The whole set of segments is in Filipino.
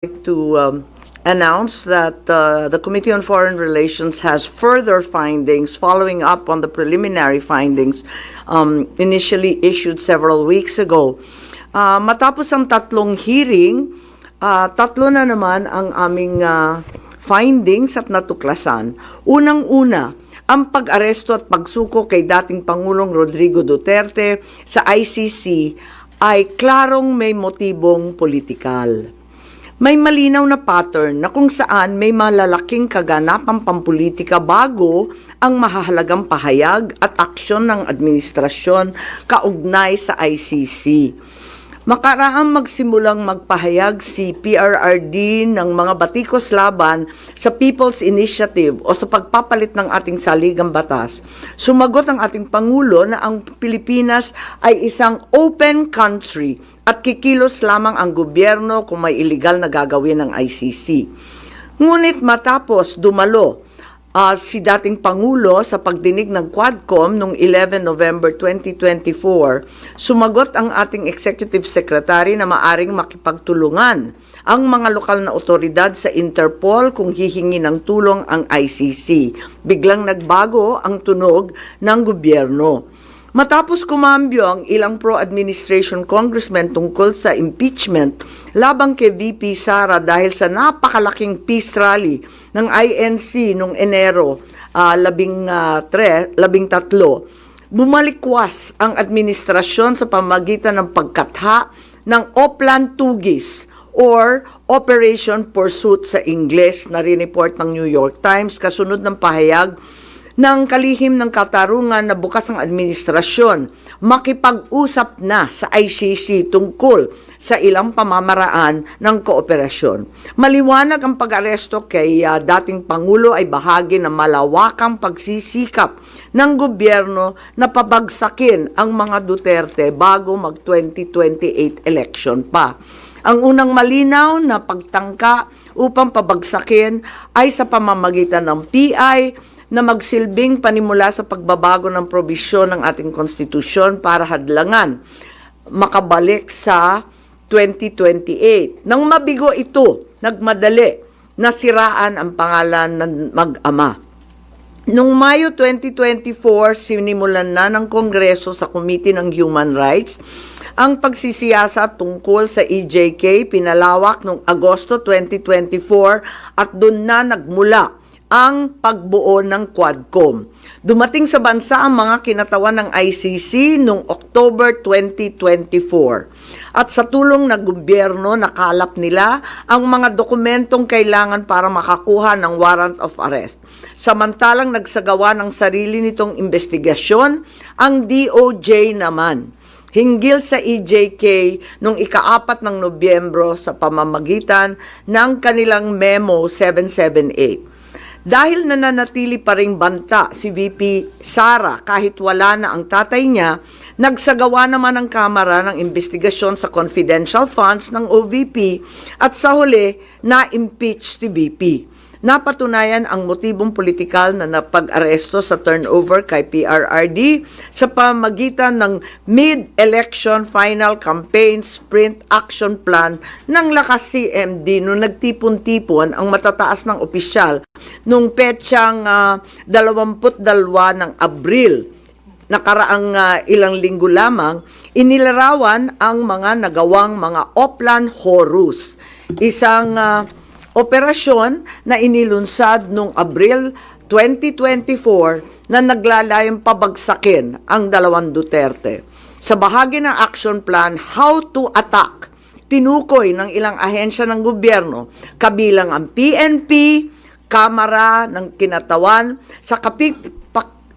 to announce that the Committee on Foreign Relations has further findings following up on the preliminary findings initially issued several weeks ago. Matapos ang tatlong hearing, tatlo na naman ang aming findings at natuklasan. Unang-una, ang pag-aresto at pagsuko kay dating Pangulong Rodrigo Duterte sa ICC ay klarong may motibong politikal. May malinaw na pattern na kung saan may malalaking kaganapang pampolitika bago ang mahahalagang pahayag at aksyon ng administrasyon kaugnay sa ICC. Makaraang magsimulang magpahayag si PRRD ng mga batikos laban sa People's Initiative o sa pagpapalit ng ating saligang batas. Sumagot ang ating Pangulo na ang Pilipinas ay isang open country at kikilos lamang ang gobyerno kung may illegal na gagawin ng ICC. Ngunit matapos dumalo si dating Pangulo sa pagdinig ng Quadcom noong 11 November 2024, sumagot ang ating Executive Secretary na maaring makipagtulungan ang mga lokal na otoridad sa Interpol kung hihingi ng tulong ang ICC. Biglang nagbago ang tunog ng gobyerno. Matapos kumambyo ang ilang pro-administration congressmen tungkol sa impeachment labang kay VP Sara dahil sa napakalaking peace rally ng INC noong Enero 13, bumalikwas ang administrasyon sa pamamagitan ng pagkatha ng Oplan Tugis or Operation Pursuit sa Ingles na rineport ng New York Times kasunod ng pahayag ng kalihim ng katarungan na bukas ang administrasyon makipag-usap na sa ICC tungkol sa ilang pamamaraan ng kooperasyon. Maliwanag ang pag-aresto kay dating Pangulo ay bahagi ng malawakang pagsisikap ng gobyerno na pabagsakin ang mga Duterte bago mag-2028 election pa. Ang unang malinaw na pagtangka upang pabagsakin ay sa pamamagitan ng PI na magsilbing panimula sa pagbabago ng probisyon ng ating konstitusyon para hadlangan makabalik sa 2028. Nang mabigo ito, nagmadali na siraan ang pangalan ng mag-ama. Noong Mayo 2024, sinimulan na ng Kongreso sa Committee ng Human Rights ang pagsisiyasa tungkol sa EJK, pinalawak noong Agosto 2024 at doon na nagmula ang pagbuo ng Quadcom. Dumating sa bansa ang mga kinatawan ng ICC noong October 2024. At sa tulong ng gobyerno, nakalap nila ang mga dokumentong kailangan para makakuha ng warrant of arrest. Samantalang nagsagawa ng sarili nitong investigasyon, ang DOJ naman hinggil sa EJK noong ika-4 ng Nobyembro sa pamamagitan ng kanilang Memo 778. Dahil nananatili pa ring banta si VP Sara kahit wala na ang tatay niya, nagsagawa naman ang Kamara ng investigasyon sa confidential funds ng OVP at sa huli na-impeach si VP. Napatunayan ang motibong politikal na napag-aresto sa turnover kay PRRD sa pamamagitan ng mid-election final campaign sprint action plan ng Lakas CMD noong nagtipon-tipon ang matataas ng opisyal noong petsang 22 ng Abril. Nakaraang ilang linggo lamang, inilarawan ang mga nagawang mga Oplan Horus. Isang operasyon na inilunsad noong Abril 2024 na naglalayong pabagsakin ang dalawang Duterte. Sa bahagi ng action plan, How to Attack, tinukoy ng ilang ahensya ng gobyerno, kabilang ang PNP, Kamara ng Kinatawan, sa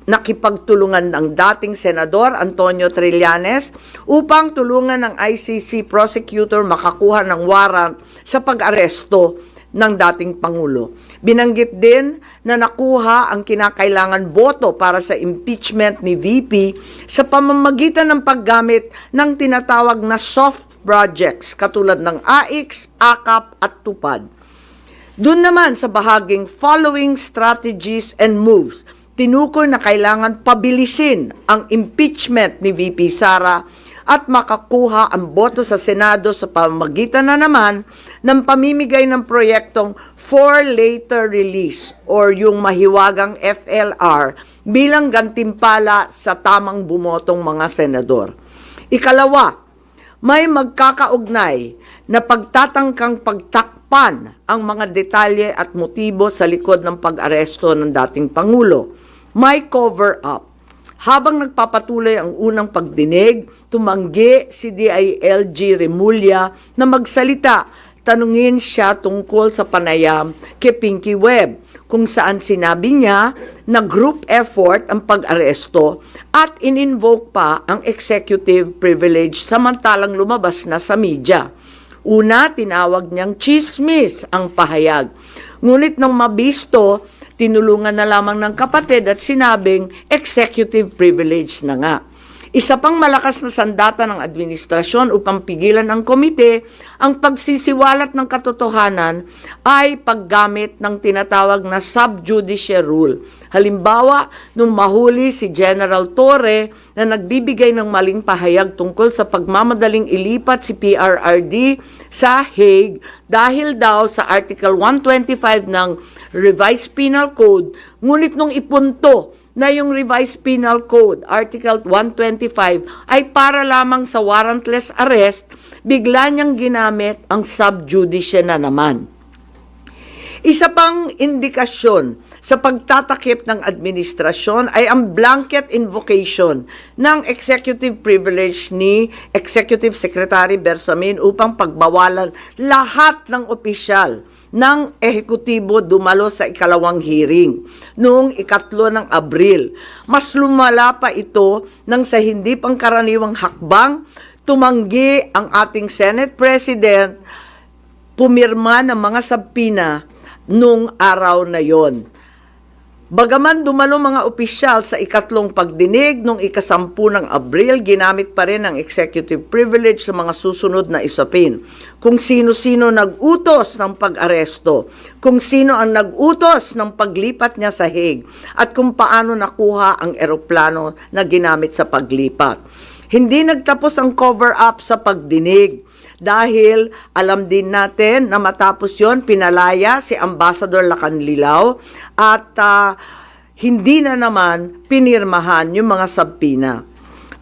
nakipagtulungan ng dating Senador Antonio Trillanes upang tulungan ng ICC prosecutor makakuha ng warrant sa pag-aresto ng dating Pangulo. Binanggit din na nakuha ang kinakailangan boto para sa impeachment ni VP sa pamamagitan ng paggamit ng tinatawag na soft projects katulad ng AIX, AKAP at TUPAD. Doon naman sa bahaging following strategies and moves, tinukoy na kailangan pabilisin ang impeachment ni VP Sara at makakuha ang boto sa Senado sa pamamagitan na naman ng pamimigay ng proyektong for later release or yung mahiwagang FLR bilang gantimpala sa tamang bumotong mga senador. Ikalawa, may magkakaugnay na pagtatangkang pagtakpan ang mga detalye at motibo sa likod ng pag-aresto ng dating Pangulo. May cover-up. Habang nagpapatuloy ang unang pagdinig, tumanggi si DILG Remulla na magsalita. Tanungin siya tungkol sa panayam kay Pinky Webb, kung saan sinabi niya na group effort ang pag-aresto at in-invoke pa ang executive privilege samantalang lumabas na sa media. Una, tinawag niyang chismis ang pahayag. Ngunit nang mabisto, tinulungan na lamang ng kapatid at sinabing executive privilege na nga. Isa pang malakas na sandata ng administrasyon upang pigilan ang komite ang pagsisiwalat ng katotohanan ay paggamit ng tinatawag na sub judice rule. Halimbawa, nung mahuli si General Torre na nagbibigay ng maling pahayag tungkol sa pagmamadaling ilipat si PRRD sa Hague dahil daw sa Article 125 ng Revised Penal Code, ngunit nung ipunto na yung Revised Penal Code, Article 125, ay para lamang sa warrantless arrest, bigla niyang ginamit ang sub judice na naman. Isa pang indikasyon sa pagtatakip ng administrasyon ay ang blanket invocation ng executive privilege ni Executive Secretary Bersamin upang pagbawalan lahat ng opisyal ng ehekutibo dumalo sa ikalawang hearing noong 3 ng Abril. Mas lumala pa ito nang sa hindi pangkaraniwang hakbang, tumanggi ang ating Senate President pumirma ng mga sabpina noong araw na yon. Bagaman dumalo mga opisyal sa 2 pagdinig noong 10 ng Abril, ginamit pa rin ang executive privilege sa mga susunod na isapin. Kung sino-sino nag-utos ng pag-aresto, kung sino ang nag-utos ng paglipat niya sa Hague, at kung paano nakuha ang eroplano na ginamit sa paglipat. Hindi nagtapos ang cover-up sa pagdinig. Dahil alam din natin na matapos yon pinalaya si Ambassador Lacanlilao at hindi na naman pinirmahan yung mga sabpina.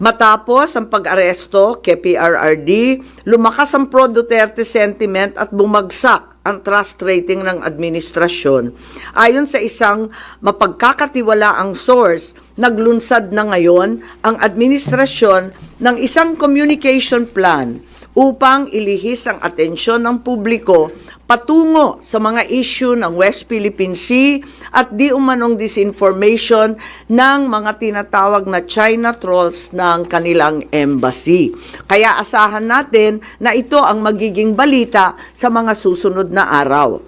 Matapos ang pag-aresto kay PRRD, lumakas ang pro-Duterte sentiment at bumagsak ang trust rating ng administrasyon. Ayon sa isang mapagkakatiwalaang source, naglunsad na ngayon ang administrasyon ng isang communication plan upang ilihis ang atensyon ng publiko patungo sa mga issue ng West Philippine Sea at di umanong disinformation ng mga tinatawag na China trolls ng kanilang embassy. Kaya asahan natin na ito ang magiging balita sa mga susunod na araw.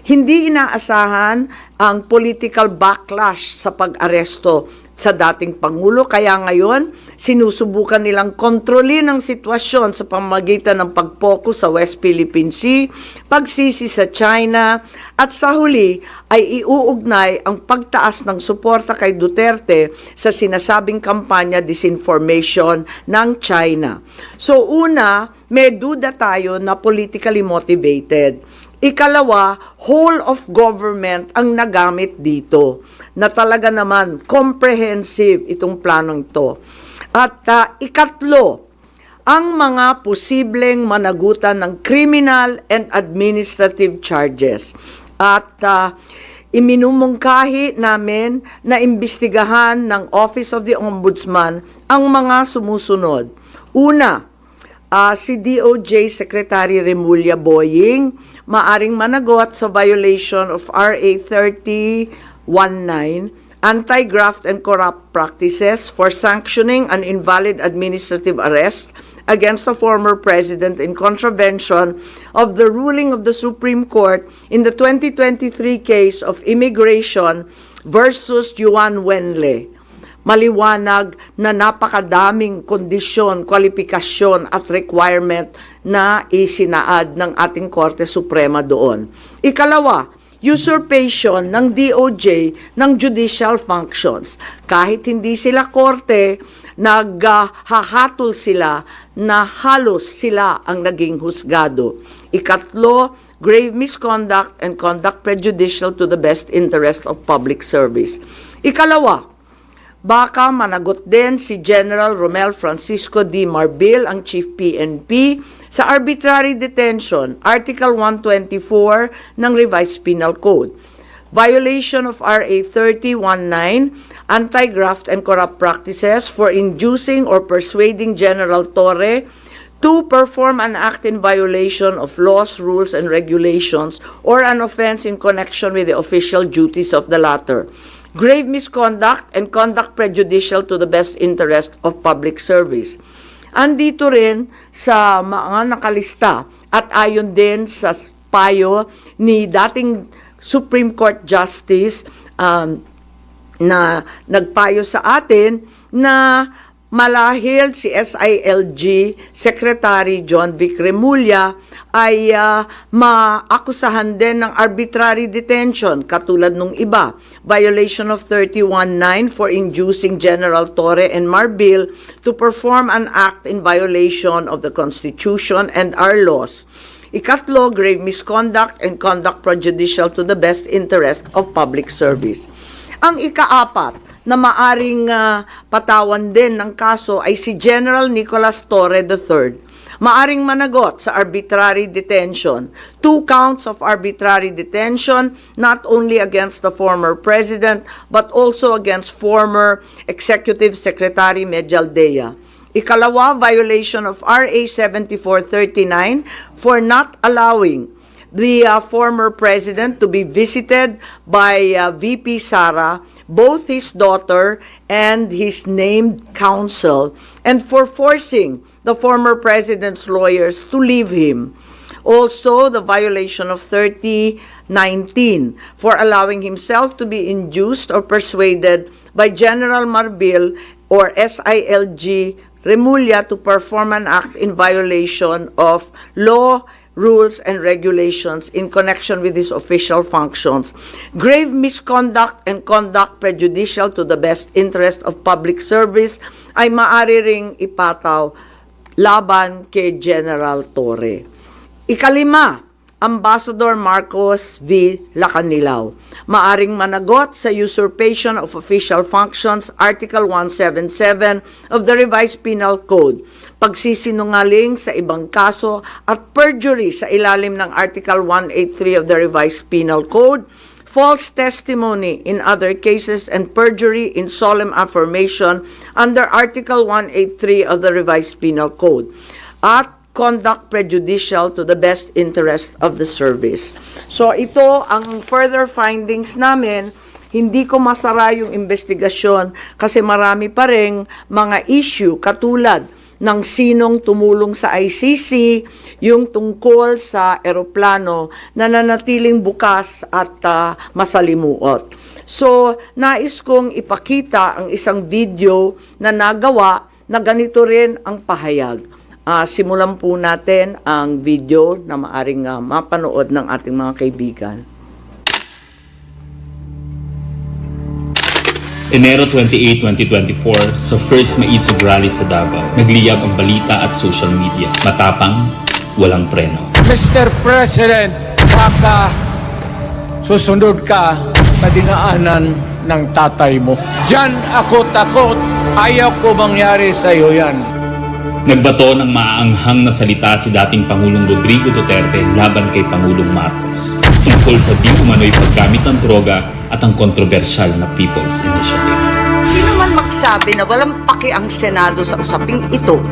Hindi inaasahan ang political backlash sa pag-aresto sa dating Pangulo, kaya ngayon sinusubukan nilang kontrolin ang sitwasyon sa pamamagitan ng pag-focus sa West Philippine Sea, pagsisi sa China, at sa huli ay iuugnay ang pagtaas ng suporta kay Duterte sa sinasabing kampanya disinformation ng China. So una, may duda tayo na politically motivated. Ikalawa, whole of government ang nagamit dito na talaga naman comprehensive itong planong ito. At ikatlo, ang mga posibleng managutan ng criminal and administrative charges. At iminumungkahi namin na imbestigahan ng Office of the Ombudsman ang mga sumusunod. Una, si DOJ Secretary Remulla Boying maaring managot sa violation of RA 3019, Anti-Graft and Corrupt Practices for sanctioning an invalid administrative arrest against a former president in contravention of the ruling of the Supreme Court in the 2023 case of Immigration versus Juan Wenle. Maliwanag na napakadaming kondisyon, kwalifikasyon at requirement na isinaad ng ating Korte Suprema doon. Ikalawa, usurpation ng DOJ ng judicial functions. Kahit hindi sila korte, naghahatol sila na halos sila ang naging husgado. Ikatlo, grave misconduct and conduct prejudicial to the best interest of public service. Ikalawa, baka managot din si General Romel Francisco D. Marbil, ang Chief PNP, sa arbitrary detention, Article 124 ng Revised Penal Code. Violation of RA 3019, anti-graft and corrupt practices for inducing or persuading General Torre to perform an act in violation of laws, rules, and regulations or an offense in connection with the official duties of the latter. Grave misconduct and conduct prejudicial to the best interest of public service. Andito rin sa mga nakalista at ayon din sa payo ni dating Supreme Court Justice na nagpayo sa atin na malahil si SILG Secretary John Vic Remulla ay maakusahan din ng arbitrary detention katulad nung iba. Violation of 319 for inducing General Torre and Marbil to perform an act in violation of the Constitution and our laws. Ikatlo, grave misconduct and conduct prejudicial to the best interest of public service. Ang ikaapat na maaring patawan din ng kaso ay si General Nicolas Torre III. Maaring managot sa arbitrary detention. 2 counts of arbitrary detention, not only against the former president, but also against former Executive Secretary Medialdea. Ikalawa, violation of RA 7439 for not allowing the former president to be visited by VP Sara, both his daughter and his named counsel, and for forcing the former president's lawyers to leave him. Also, the violation of 3019 for allowing himself to be induced or persuaded by General Marbil or SILG Remulla to perform an act in violation of law, rules, and regulations in connection with his official functions. Grave misconduct and conduct prejudicial to the best interest of public service ay maaari ring ipataw laban kay General Torre. Ikalima, Ambassador Marcos V. Lacanilao. Maaring managot sa usurpation of official functions, Article 177 of the Revised Penal Code, pagsisinungaling sa ibang kaso at perjury sa ilalim ng Article 183 of the Revised Penal Code, false testimony in other cases, and perjury in solemn affirmation under Article 183 of the Revised Penal Code, at conduct prejudicial to the best interest of the service. So ito ang further findings namin. Hindi ko masara yung investigasyon kasi marami pa ring mga issue katulad ng sinong tumulong sa ICC, yung tungkol sa eroplano na nanatiling bukas at masalimuot. So, nais kong ipakita ang isang video na nagawa na ganito rin ang pahayag. Simulan po natin ang video na maaring mapanood ng ating mga kaibigan. Enero 28, 2024, sa first Maisog Rally sa Davao, nagliyab ang balita at social media. Matapang, walang preno. Mr. President, baka susunod ka sa dinaanan ng tatay mo. Diyan ako takot. Ayaw ko mangyari sa iyo yan. Nagbato ng maaanghang na salita si dating Pangulong Rodrigo Duterte laban kay Pangulong Marcos tungkol sa di umano'y paggamit ng droga at ang kontrobersyal na People's Initiative. Sino man magsabi na walang paki ang Senado sa usaping ito,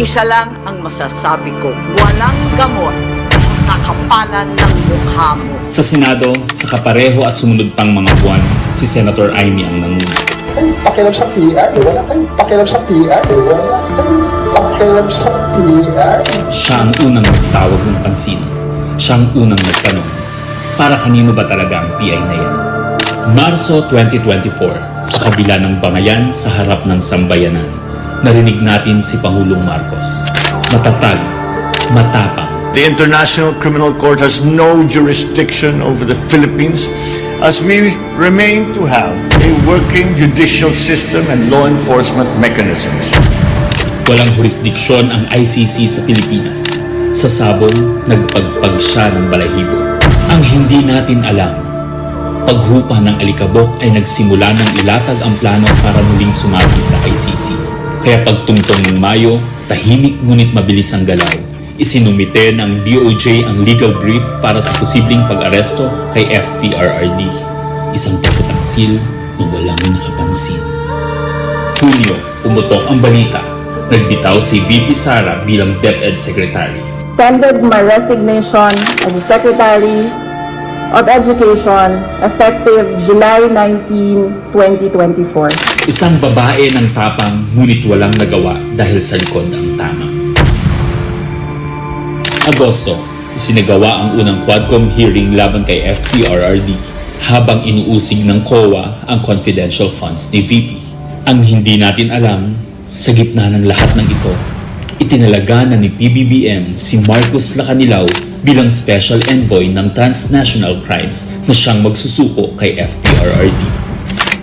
isa lang ang masasabi ko, walang gamot sa kakapalan ng mukha mo. Sa Senado, sa kapareho at sumunod pang mga buwan, si Senator Amy ang nanguno. Kayong pakialam sa PR, wala kayong pakialam sa PR, wala kayong pakialam sa PR. Siya ang unang nagtawag ng pansin. Siya ang unang nagtanong, para kanino ba talaga ang PI na yan? Marso 2024, sa kabila ng bangayan sa harap ng sambayanan, narinig natin si Pangulong Marcos. Matatag, matapang. The International Criminal Court has no jurisdiction over the Philippines as we remain to have a working judicial system and law enforcement mechanisms. Walang jurisdiksyon ang ICC sa Pilipinas. Sa sabon, nagpagpag siya ng balahibo. Ang hindi natin alam, paghupa ng alikabok ay nagsimula ng ilatag ang plano para muling sumagi sa ICC. Kaya pagtungtong ng Mayo, tahimik ngunit mabilis ang galaw. Isinumite ng DOJ ang legal brief para sa posibleng pag-aresto kay FPRRD. Isang pagtataksil na walang nakapansin. Hunyo, umutok ang balita. Nagbitaw si VP Sara bilang DepEd Secretary. Tendered my resignation as the Secretary of Education effective July 19, 2024. Isang babae ng tapang ngunit walang nagawa dahil sa likod ang tama. Agosto, isinagawa ang unang Quadcom hearing laban kay FPRRD habang inuusig ng COA ang confidential funds ni VP. Ang hindi natin alam, sa gitna ng lahat ng ito, itinalaga na ni PBBM si Marcos Lacanilao bilang Special Envoy ng Transnational Crimes na siyang magsusuko kay FPRRD.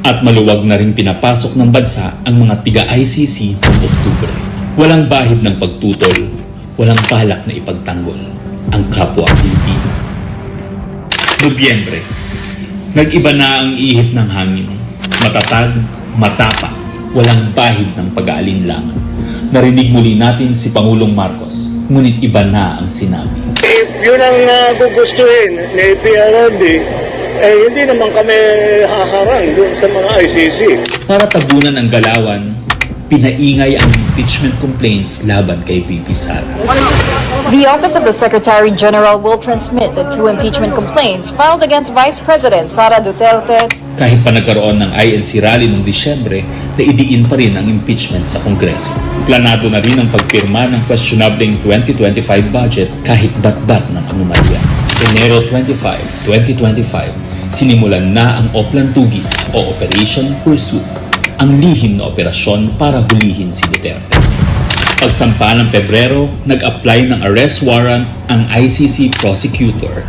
At maluwag na rin pinapasok ng bansa ang mga tiga-ICC noong Oktubre. Walang bahid ng pagtutol, walang balak na ipagtanggol ang kapwa Pilipino. Nobyembre, nag-iba na ang ihip ng hangin. Matatag, matapang, walang bahid ng pag-aalinlangan. Narinig muli natin si Pangulong Marcos, ngunit iba na ang sinabi. If yun ang gugustuhin ni PRRD, hindi naman kami haharang doon sa mga ICC. Para tabunan ang galawan, pinaingay ang impeachment complaints laban kay VP Sara. The Office of the Secretary General will transmit the 2 impeachment complaints filed against Vice President Sara Duterte. Kahit pa nagkaroon ng INC rally noong Disyembre, naidiin pa rin ang impeachment sa Kongreso. Planado na rin ang pagpirma ng questionableng 2025 budget kahit bat-bat ng anomalya. Enero 25, 2025, sinimulan na ang Oplan Tugis o Operation Pursuit, ang lihim na operasyon para hulihin si Duterte. Pagsampa ng Pebrero, nag-apply ng arrest warrant ang ICC prosecutor.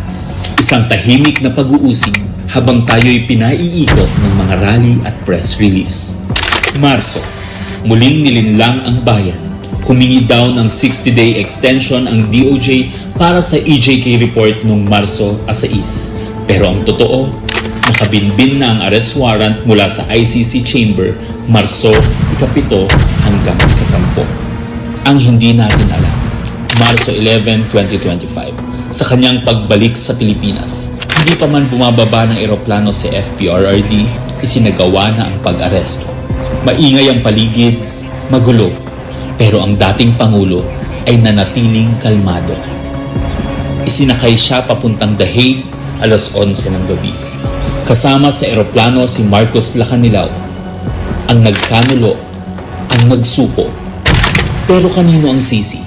Isang tahimik na pag-uusig habang tayo'y pinaiikot ng mga rally at press release. Marso, muling nilinlang ang bayan. Humingi daw ng 60-day extension ang DOJ para sa EJK report noong Marso 6. Pero ang totoo, nakabinbin na ang arrest warrant mula sa ICC chamber Marso 7 hanggang 10. Ang hindi natin alam, Marso 11, 2025, sa kanyang pagbalik sa Pilipinas, hindi pa man bumababa ng eroplano si FPRRD, isinagawa na ang pag-aresto. Maingay ang paligid, magulo, pero ang dating Pangulo ay nanatiling kalmado. Isinakay siya papuntang The Hague alas 11 ng gabi. Kasama sa eroplano si Marcos Lacanilao, ang nagkanulo, ang nagsuko. Pero kanino ang sisi?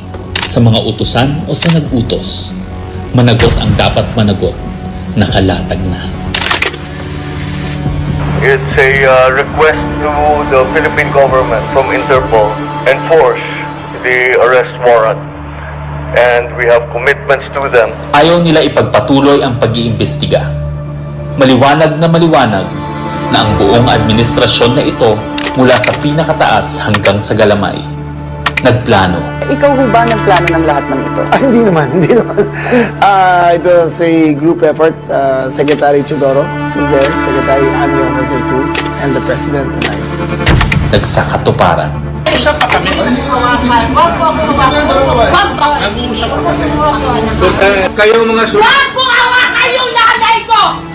Sa mga utusan o sa nag-utos? Managot ang dapat managot, nakalatag na. It's a request to the Philippine government from Interpol enforce the arrest warrant, and we have commitments to them. Ayaw nila ipagpatuloy ang pag-iimbestiga. Maliwanag na ang buong administrasyon na ito mula sa pinakataas hanggang sa galamay. Nagplano. Ikaw ho ba ng plano ng lahat ng ito? Hindi naman. It was a group effort. Secretary Chudoro was there, Secretary Anyo was there too, and the President and I. Nagsakatuparan. Kayo mga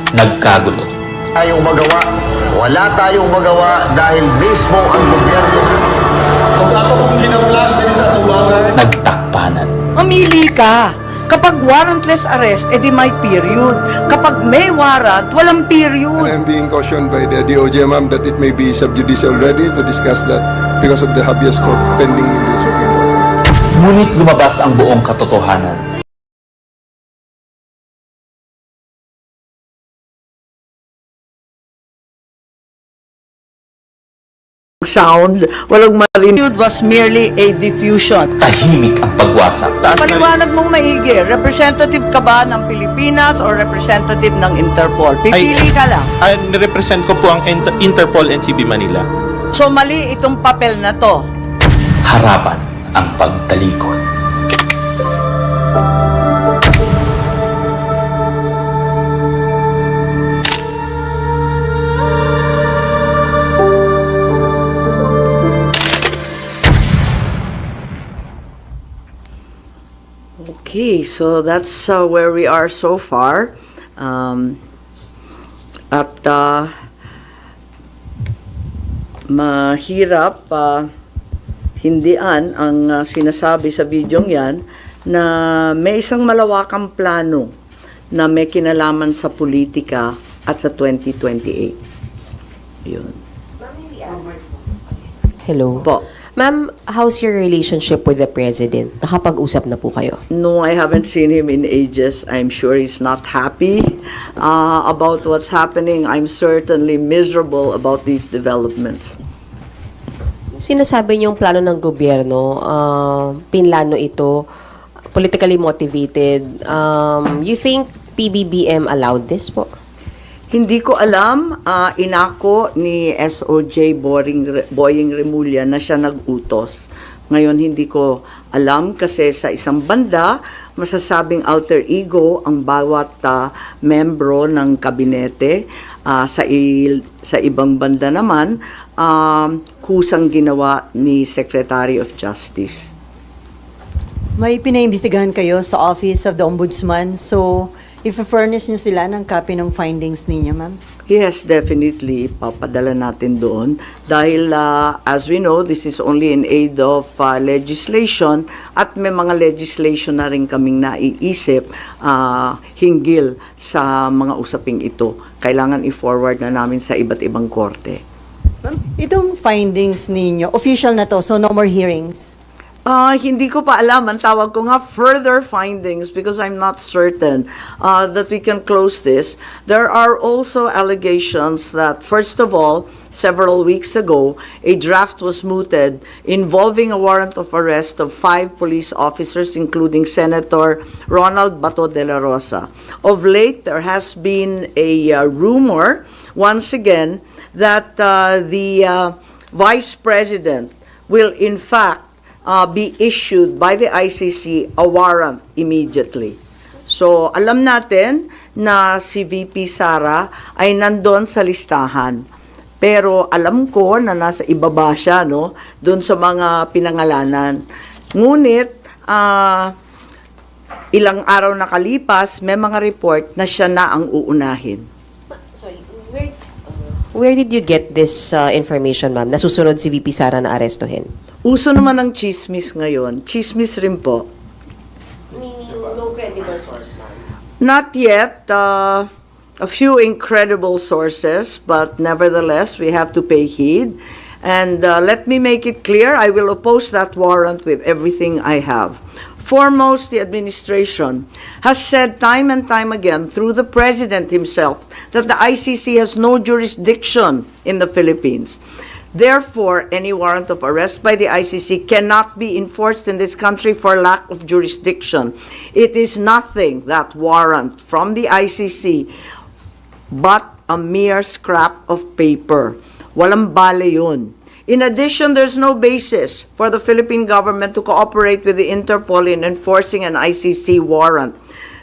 Nagkagulo. Tayong magawa. Wala tayong magawa dahil mismo ang gobyerno. Nagtakpanan. Mamili ka. Kapag warrantless arrest, edi may period. Kapag may warrant, walang period. I'm being cautioned by the DOJ, ma'am, that it may be sub judice already to discuss that because of the habeas corpus pending in the Supreme Court. Ngunit lumabas ang buong katotohanan. sound, walang marinig. It was merely a diffusion. Tahimik ang pagwasa. Paliwanag mong maigi, representative ka ba ng Pilipinas or representative ng Interpol? Pipili ka lang. Nirepresent ko po ang Interpol NCB Manila. So mali itong papel na to. Harapan ang pagtalikod. Okay, so that's where we are so far. Mahirap hindian ang sinasabi sa bidyong yan na may isang malawakang plano na may kinalaman sa politika at sa 2028. Yun. Hello. Po. Ma'am, how's your relationship with the President? Nakapag-usap na po kayo? No, I haven't seen him in ages. I'm sure he's not happy about what's happening. I'm certainly miserable about these developments. Sinasabi niyong plano ng gobyerno, pinlano ito, politically motivated. You think PBBM allowed this po? Hindi ko alam, inako ni SOJ Boying Remulla na siya nag-utos. Ngayon hindi ko alam kasi sa isang banda, masasabing alter ego ang bawat membro ng kabinete. Sa ibang banda naman, kusang ginawa ni Secretary of Justice. May pinaimbestigahan kayo sa Office of the Ombudsman, so i-furnish nyo sila ng copy ng findings ninyo, ma'am? Yes, definitely. Papadala natin doon. Dahil, as we know, this is only in aid of legislation at may mga legislation na rin kaming naiisip hinggil sa mga usaping ito. Kailangan i-forward na namin sa iba't ibang korte. Ma'am, itong findings ninyo, official na to, so no more hearings? Hindi ko pa alam. Ang tawag ko nga further findings because I'm not certain that we can close this. There are also allegations that, first of all, several weeks ago, a draft was mooted involving a warrant of arrest of 5 police officers, including Senator Ronald Bato de la Rosa. Of late, there has been a rumor, once again, that the Vice President will, in fact, be issued by the ICC a warrant immediately. So, alam natin na si VP Sara ay nandun sa listahan. Pero alam ko na nasa ibaba siya, no? Doon sa mga pinangalanan. Ngunit, ilang araw nakalipas, may mga report na siya na ang uunahin. Sorry, where did you get this information, ma'am? Nasusunod si VP Sara na arestuhin? Uso naman ng chismis ngayon. Chismis rin po. Meaning, no credible source, ma'am? Not yet. A few incredible sources, but nevertheless, we have to pay heed. And let me make it clear, I will oppose that warrant with everything I have. Foremost, the administration has said time and time again through the President himself that the ICC has no jurisdiction in the Philippines. Therefore, any warrant of arrest by the ICC cannot be enforced in this country for lack of jurisdiction. It is nothing, that warrant from the ICC, but a mere scrap of paper. Walang bale yun. In addition, there's no basis for the Philippine government to cooperate with the Interpol in enforcing an ICC warrant.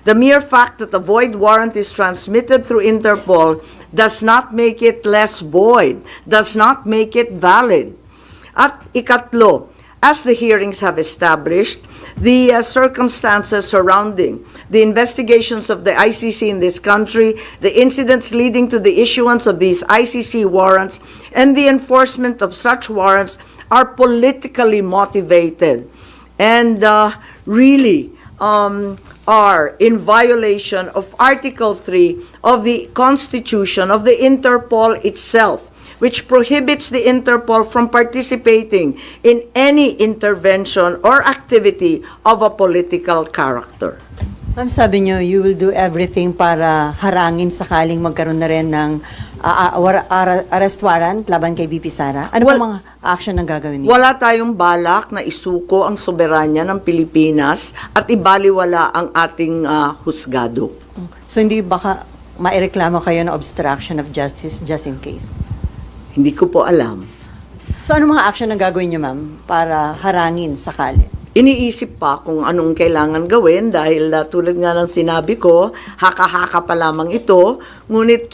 The mere fact that a void warrant is transmitted through Interpol does not make it less void, does not make it valid. At ikatlo, as the hearings have established, the circumstances surrounding the investigations of the ICC in this country, the incidents leading to the issuance of these ICC warrants, and the enforcement of such warrants are politically motivated and really are in violation of Article 3 of the Constitution of the Interpol itself, which prohibits the Interpol from participating in any intervention or activity of a political character. Ma'am, sabi niyo, you will do everything para harangin sakaling magkaroon na rin ng arrest warrant laban kay VP Sara. Ano Well, po mga action na gagawin niyo? Wala tayong balak na isuko ang soberanya ng Pilipinas at ibaliwala ang ating husgado. So hindi baka maireklamo kayo ng obstruction of justice just in case? Hindi ko po alam. So ano mga action na gagawin niyo, ma'am, para harangin sakali? Iniisip pa kung anong kailangan gawin dahil tulad nga ng sinabi ko, haka-haka pa lamang ito. Ngunit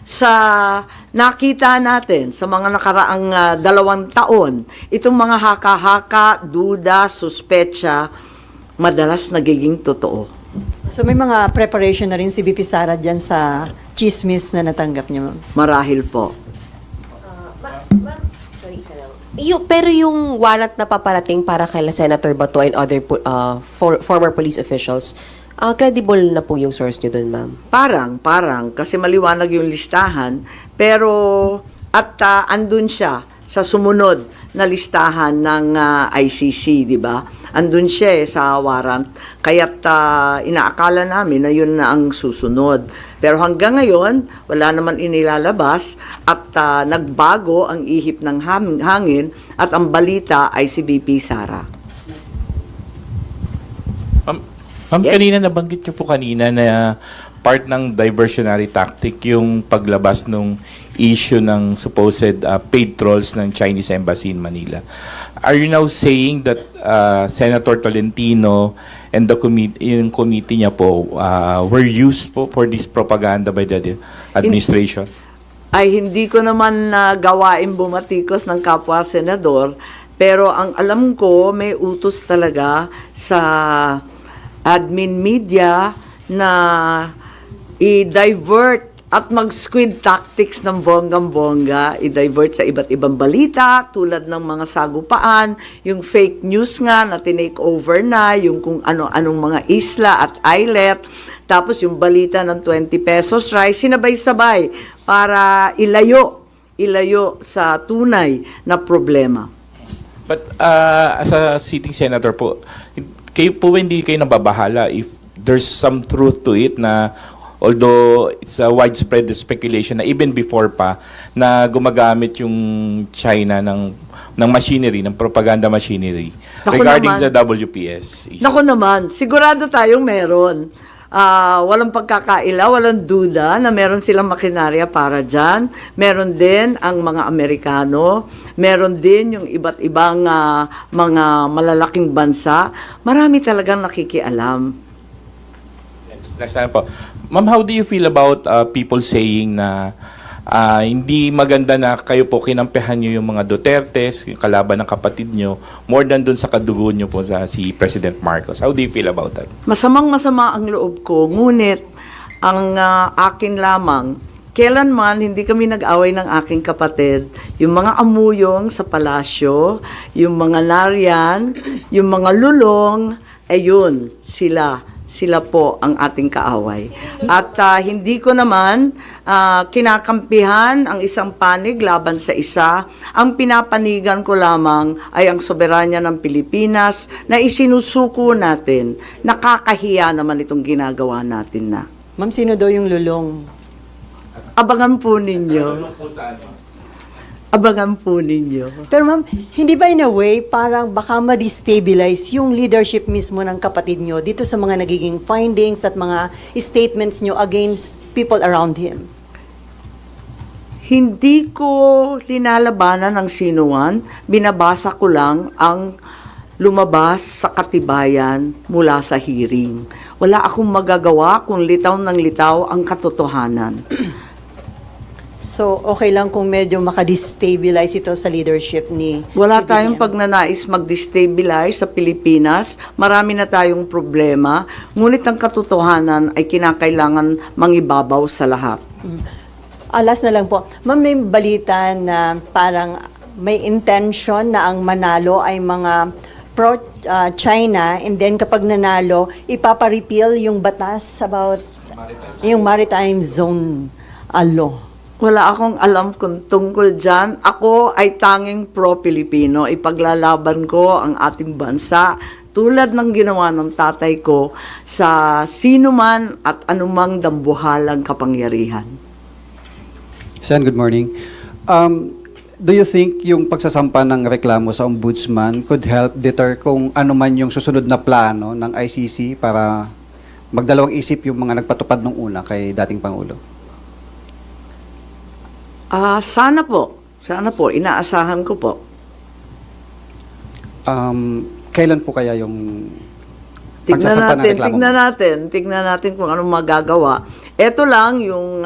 sa nakita natin sa mga nakaraang 2 taon, itong mga haka-haka, duda, suspecha, madalas nagiging totoo. So may mga preparation na rin si VP Sara dyan sa chismis na natanggap niyo, ma'am? Marahil po. Pero yung warrant na paparating para kay Senator Bato and other former police officials, credible na po yung source nyo dun, ma'am? Parang, kasi maliwanag yung listahan, pero andun siya sa sumunod na listahan ng ICC, di ba? Andun siya sa warrant, kaya't inaakala namin na yun na ang susunod. Pero hanggang ngayon, wala naman inilalabas at nagbago ang ihip ng hangin at ang balita ay si VP Sara. Ma'am, kanina nabanggit niyo po kanina na part ng diversionary tactic yung paglabas ng issue ng supposed paid trolls ng Chinese Embassy in Manila. Are you now saying that Senator Tolentino and the committee niya po were used po for this propaganda by the administration? Ay hindi ko naman gawain bumatikos ng kapwa senador, pero ang alam ko may utos talaga sa admin media na i-divert at mag-squid tactics ng bonggang-bongga, i-divert sa iba't ibang balita, tulad ng mga sagupaan, yung fake news nga na tinake over na, yung kung ano-anong mga isla at islet, tapos yung balita ng 20 pesos rice, sinabay-sabay para ilayo sa tunay na problema. But as a sitting senator po, hindi kayo nababahala if there's some truth to it na although it's a widespread speculation na even before pa na gumagamit yung China ng machinery, ng propaganda machinery regarding sa WPS issue. Naku naman, sigurado tayong meron. Walang pagkakaila, walang duda na meron silang makinarya para dyan. Meron din ang mga Amerikano, meron din yung iba't ibang mga malalaking bansa. Marami talagang nakikialam. Next time po. Ma'am, how do you feel about people saying na hindi maganda na kayo po kinampihan nyo yung mga Dutertes, yung kalaban ng kapatid nyo, more than dun sa kadugo nyo po sa si President Marcos? How do you feel about that? Masamang-masama ang loob ko, ngunit ang akin lamang, kailanman hindi kami nag-away ng aking kapatid. Yung mga amuyong sa palasyo, yung mga nariyan, yung mga lulong, ayun, sila po ang ating kaaway. At hindi ko naman kinakampihan ang isang panig laban sa isa. Ang pinapanigan ko lamang ay ang soberanya ng Pilipinas na isinusuko natin. Nakakahiya naman itong ginagawa natin na. Ma'am, sino daw yung lulong? Abangan po ninyo. Abangan po ninyo. Pero ma'am, hindi ba in a way parang baka ma-destabilize yung leadership mismo ng kapatid nyo dito sa mga nagiging findings at mga statements nyo against people around him? Hindi ko linalabanan ng sinuman, binabasa ko lang ang lumabas sa katibayan mula sa hearing. Wala akong magagawa kung litaw ng litaw ang katotohanan. So, okay lang kung medyo makadestabilize ito sa leadership ni Wala PBBM. tayong pagnanais mag-destabilize sa Pilipinas. Marami na tayong problema. Ngunit ang katotohanan ay kinakailangan mangibabaw sa lahat. Last na lang po. Ma'am, may balita na parang may intention na ang manalo ay mga pro-China and then kapag nanalo, ipapa-repeal yung batas about yung maritime zone law. Wala akong alam kung tungkol dyan. Ako ay tanging pro-Pilipino. Ipaglalaban ko ang ating bansa tulad ng ginawa ng tatay ko sa sino man at anumang dambuhalang kapangyarihan. Sen, good morning. Do you think yung pagsasampa ng reklamo sa ombudsman could help deter kung ano man yung susunod na plano ng ICC para magdalawang isip yung mga nagpatupad nung una kay dating Pangulo? Sana po. Sana po. Inaasahan ko po. Kailan po kaya yung pagsasampa ng reklamo? Tignan natin kung anong magagawa. Ito lang yung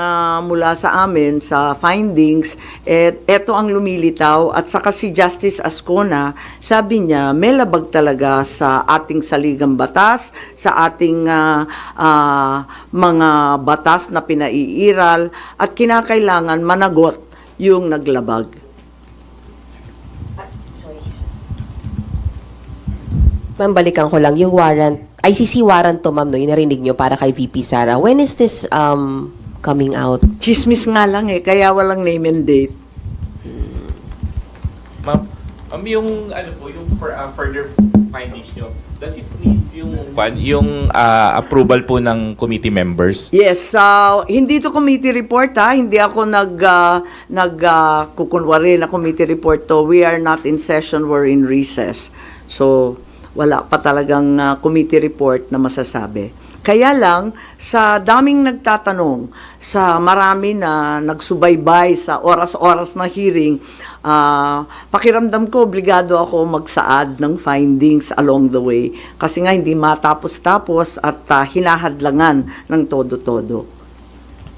mula sa amin sa findings, ito ang lumilitaw at saka si Justice Ascona, sabi niya may labag talaga sa ating saligang batas, sa ating mga batas na pinaiiral at kinakailangan managot yung naglabag. Ma'am, balikan ko lang yung warrant. ICC warrant to, ma'am, no? Yung narinig nyo para kay VP Sara. When is this coming out? Chismis nga lang kaya walang name and date. Ma'am, yung ano po, yung further findings nyo, does it need yung approval po ng committee members? Yes, hindi to committee report hindi ako kukunwari na committee report to. We are not in session, we're in recess. So, wala pa talagang committee report na masasabi. Kaya lang, sa daming nagtatanong, sa marami na nagsubaybay sa oras-oras na hearing, pakiramdam ko, obligado ako magsaad ng findings along the way. Kasi nga, hindi matapos-tapos at hinahadlangan ng todo-todo.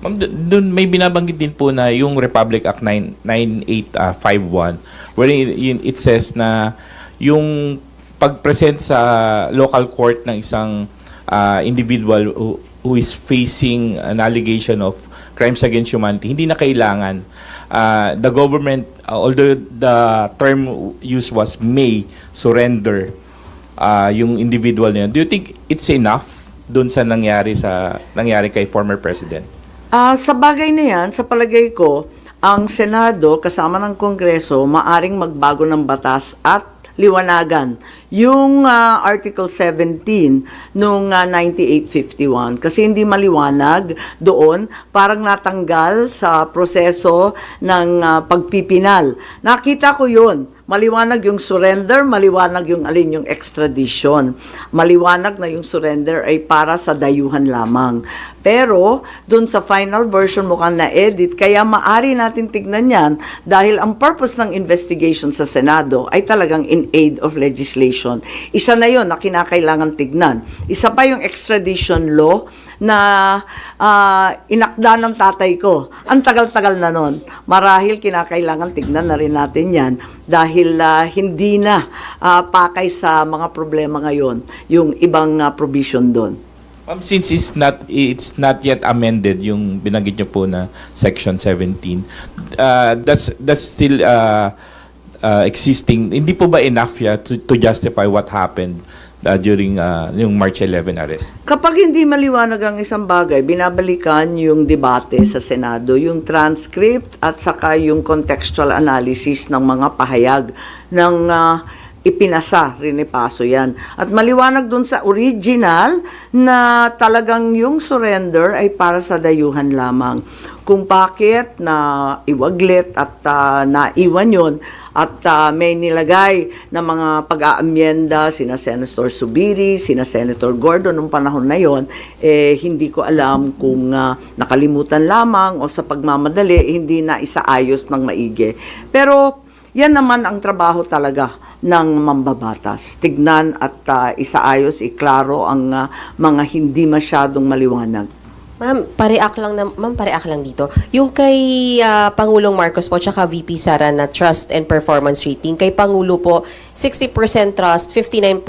Ma'am, doon may binabanggit din po na yung Republic Act 9851 wherein it says na yung pag-present sa local court ng isang individual who is facing an allegation of crimes against humanity, hindi na kailangan. The government, although the term used was may surrender yung individual niya, do you think it's enough doon sa nangyari kay former president? Sa bagay na yan, sa palagay ko, ang Senado kasama ng Kongreso maaring magbago ng batas at liwanagan yung Article 17 nung 9851 kasi hindi maliwanag doon, parang natanggal sa proseso ng pagpipinal. Nakita ko yun. Maliwanag yung surrender, maliwanag yung alin yung extradition. Maliwanag na yung surrender ay para sa dayuhan lamang. Pero, dun sa final version mukhang na-edit, kaya maari natin tignan yan dahil ang purpose ng investigation sa Senado ay talagang in aid of legislation. Isa na yon na kinakailangan tignan. Isa pa yung extradition law na inakda ng tatay ko. Ang tagal-tagal na nun. Marahil kinakailangan tignan na rin natin yan dahil hindi na pakay sa mga problema ngayon yung ibang provision doon. Since it's not yet amended yung binanggit niyo po na Section 17, that's still existing. Hindi po ba enough to justify what happened during yung March 11 arrest? Kapag hindi maliwanag ang isang bagay, binabalikan yung debate sa Senado, yung transcript at saka yung contextual analysis ng mga pahayag ng ipinasa, rinipaso yan. At maliwanag dun sa original na talagang yung surrender ay para sa dayuhan lamang. Kung bakit na iwaglit at naiwan yun at may nilagay na mga pag-aamyenda sina Senator Subiri, sina Senator Gordon nung panahon na yon, hindi ko alam kung nakalimutan lamang o sa pagmamadali hindi na isaayos ng maigi. Pero yan naman ang trabaho talaga ng mambabatas. Tignan at isaayos, iklaro ang mga hindi masyadong maliwanag. Ma'am, pareak lang dito. Yung kay Pangulong Marcos po tsaka VP Sara na trust and performance rating, kay Pangulo po 60% trust, 59%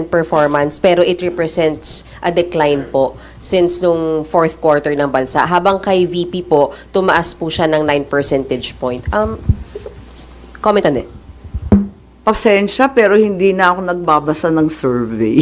performance, pero it represents a decline po since nung fourth quarter ng bansa. Habang kay VP po, tumaas po siya ng 9 percentage point. Comment on this. Pasensya, pero hindi na ako nagbabasa ng survey.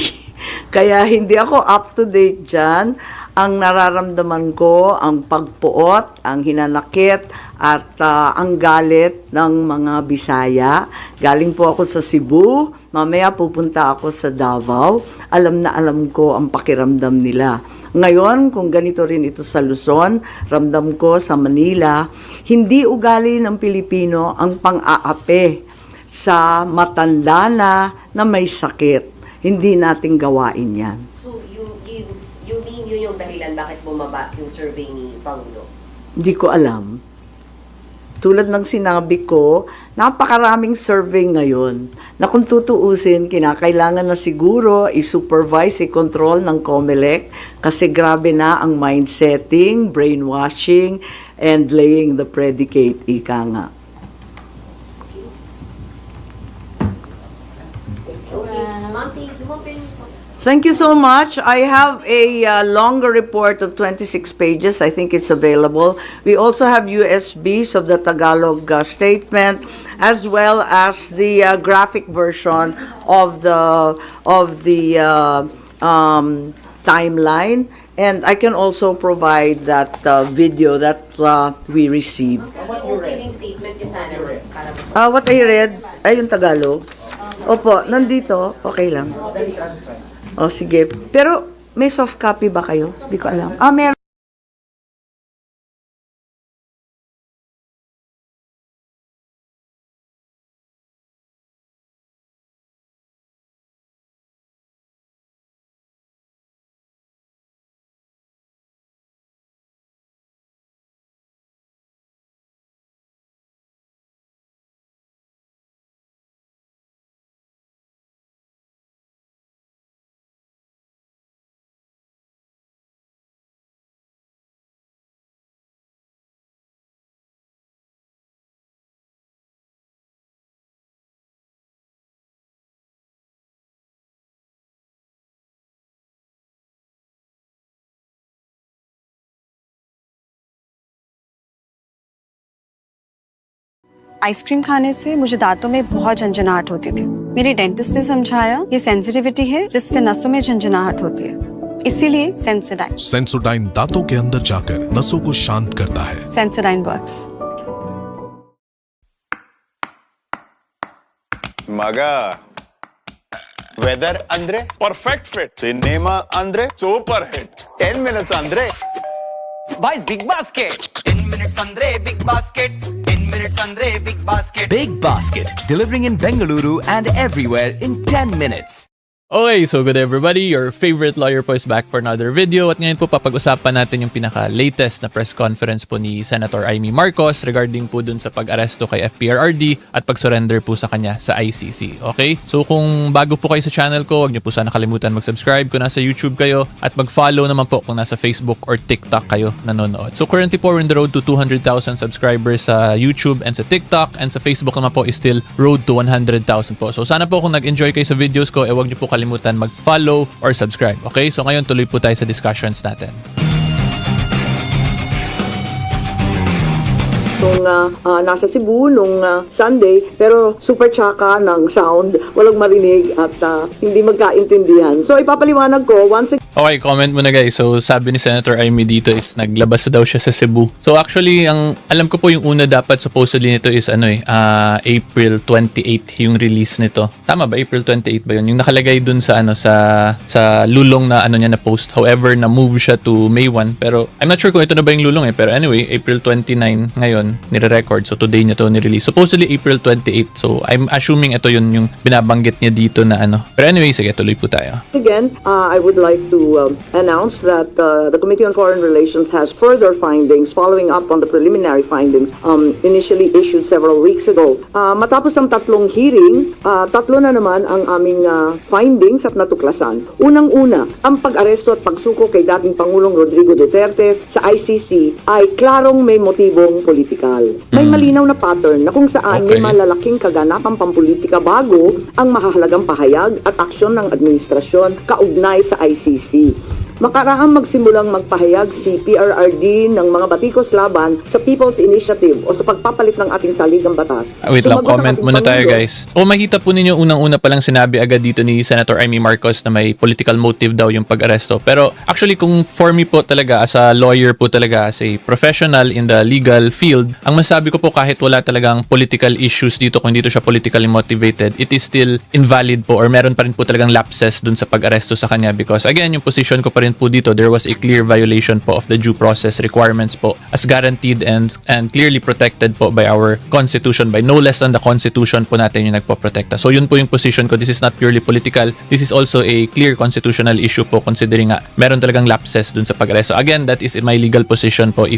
Kaya hindi ako up to date dyan. ang nararamdaman ko ang pagpuot, ang hinanakit at ang galit ng mga Bisaya. Galing po ako sa Cebu, mamaya pupunta ako sa Davao. Alam na alam ko ang pakiramdam nila. Ngayon, kung ganito rin ito sa Luzon, ramdam ko sa Manila, hindi ugali ng Pilipino ang pang-aapi sa matanda na may sakit. Hindi natin gawain yan. So, you mean yun yung dahilan bakit bumaba yung survey ni Pangulo? Hindi ko alam. Tulad ng sinabi ko, napakaraming survey ngayon na kung tutuusin, kinakailangan na siguro i-supervise, i-control ng COMELEC kasi grabe na ang mindsetting, brainwashing, and laying the predicate, ika nga. Thank you so much. I have a longer report of 26 pages. I think it's available. We also have USBs of the Tagalog statement, as well as the graphic version of the timeline. And I can also provide that video that we received. What opening statement yung sana? What I read, ay yung Tagalog. Opo, nandito. Okay lang. O, sige. Pero, may soft copy ba kayo? Hindi ko alam. Meron. Ice cream खाने से मुझे दांतों में बहुत झंझनाहट होती थी। मेरे डेंटिस्ट ने समझाया ये सेंसिटिविटी है जिससे नसों में झंझनाहट होती है, इसीलिए सेंसोडाइन। सेंसोडाइन दांतों के अंदर जाकर नसों को शांत करता है। Sensodyne works. ಮಗ ವೆದರ್ ಅಂದ್ರೆ ಪರ್ಫೆಕ್ಟ್ ಫಿಟ್, ಸಿನಿಮಾ ಅಂದ್ರೆ ಸೂಪರ್ ಹಿಟ್, 10 minutes ಅಂದ್ರೆ ಬಾಯ್ಸ್ ಬಿಗ್ ಬಾಸ್ಕೆಟ್, 10 minutes ಅಂದ್ರೆ ಬಿಗ್ ಬಾಸ್ಕೆಟ್, 10 minutes ಅಂದ್ರೆ big basket. Big Basket, delivering in Bengaluru and everywhere in 10 minutes. Okay, so good everybody, your favorite lawyer po is back for another video at ngayon po papag-usapan natin yung pinaka-latest na press conference po ni Senator Amy Marcos regarding po dun sa pag-aresto kay FPRRD at pag-surrender po sa kanya sa ICC. Okay? So kung bago po kayo sa channel ko, huwag niyo po sana kalimutan mag-subscribe kung nasa YouTube kayo at mag-follow naman po kung nasa Facebook or TikTok kayo nanonood. So currently po we're on the road to 200,000 subscribers sa YouTube and sa TikTok, and sa Facebook naman po is still road to 100,000 po. So sana po kung nag-enjoy kayo sa videos ko, huwag niyo po kalimutan mag-follow or subscribe. Okay? So ngayon tuloy po tayo sa discussions natin. Nasa Cebu nung Sunday, pero super tsaka ng sound, walang marinig at hindi magkaintindihan. So ipapaliwanag ko once again. Okay, comment muna guys. So sabi ni Senator Amy dito is naglabas na daw siya sa Cebu. So actually, ang alam ko po yung una dapat supposedly nito is April 28 yung release nito. Tama ba? April 28 ba yun? Yung nakalagay dun sa sa lulong na niya na post. However, na-move siya to May 1. Pero I'm not sure kung ito na ba yung lulong Pero anyway, April 29 ngayon nire-record. So today niya to ni-release. Supposedly April 28. So I'm assuming ito yun yung binabanggit niya dito na Pero anyway, sige, tuloy po tayo. Again, I would like to announce that the Committee on Foreign Relations has further findings following up on the preliminary findings initially issued several weeks ago. Matapos ang tatlong hearing, tatlo na naman ang aming findings at natuklasan. Unang-una, ang pag-aresto at pagsuko kay dating Pangulong Rodrigo Duterte sa ICC ay klarong may motibong politikal. May malinaw na pattern na kung saan may malalaking kaganapang pampolitika bago ang mahahalagang pahayag at aksyon ng administrasyon kaugnay sa ICC. makaraang magsimulang magpahayag si PRRD ng mga batikos laban sa People's Initiative o sa pagpapalit ng ating saligang batas. Wait lang, Sumagot ang comment ating muna tayo Pangulo. guys. O makita po ninyo unang-una palang sinabi agad dito ni Senator Amy Marcos na may political motive daw yung pag-aresto. Pero actually kung for me po talaga as a lawyer po talaga, as a professional in the legal field, ang masabi ko po kahit wala talagang political issues dito, kung dito siya politically motivated, it is still invalid po or meron pa rin po talagang lapses dun sa pag-aresto sa kanya because again, yung position ko pa rin po dito, there was a clear violation po of the due process requirements po as guaranteed and clearly protected po by our Constitution, by no less than the Constitution po natin yung nagpoprotekta. So yun po yung position ko. This is not purely political. This is also a clear constitutional issue po considering nga meron talagang lapses dun sa pag-aresto. Again, that is my legal position po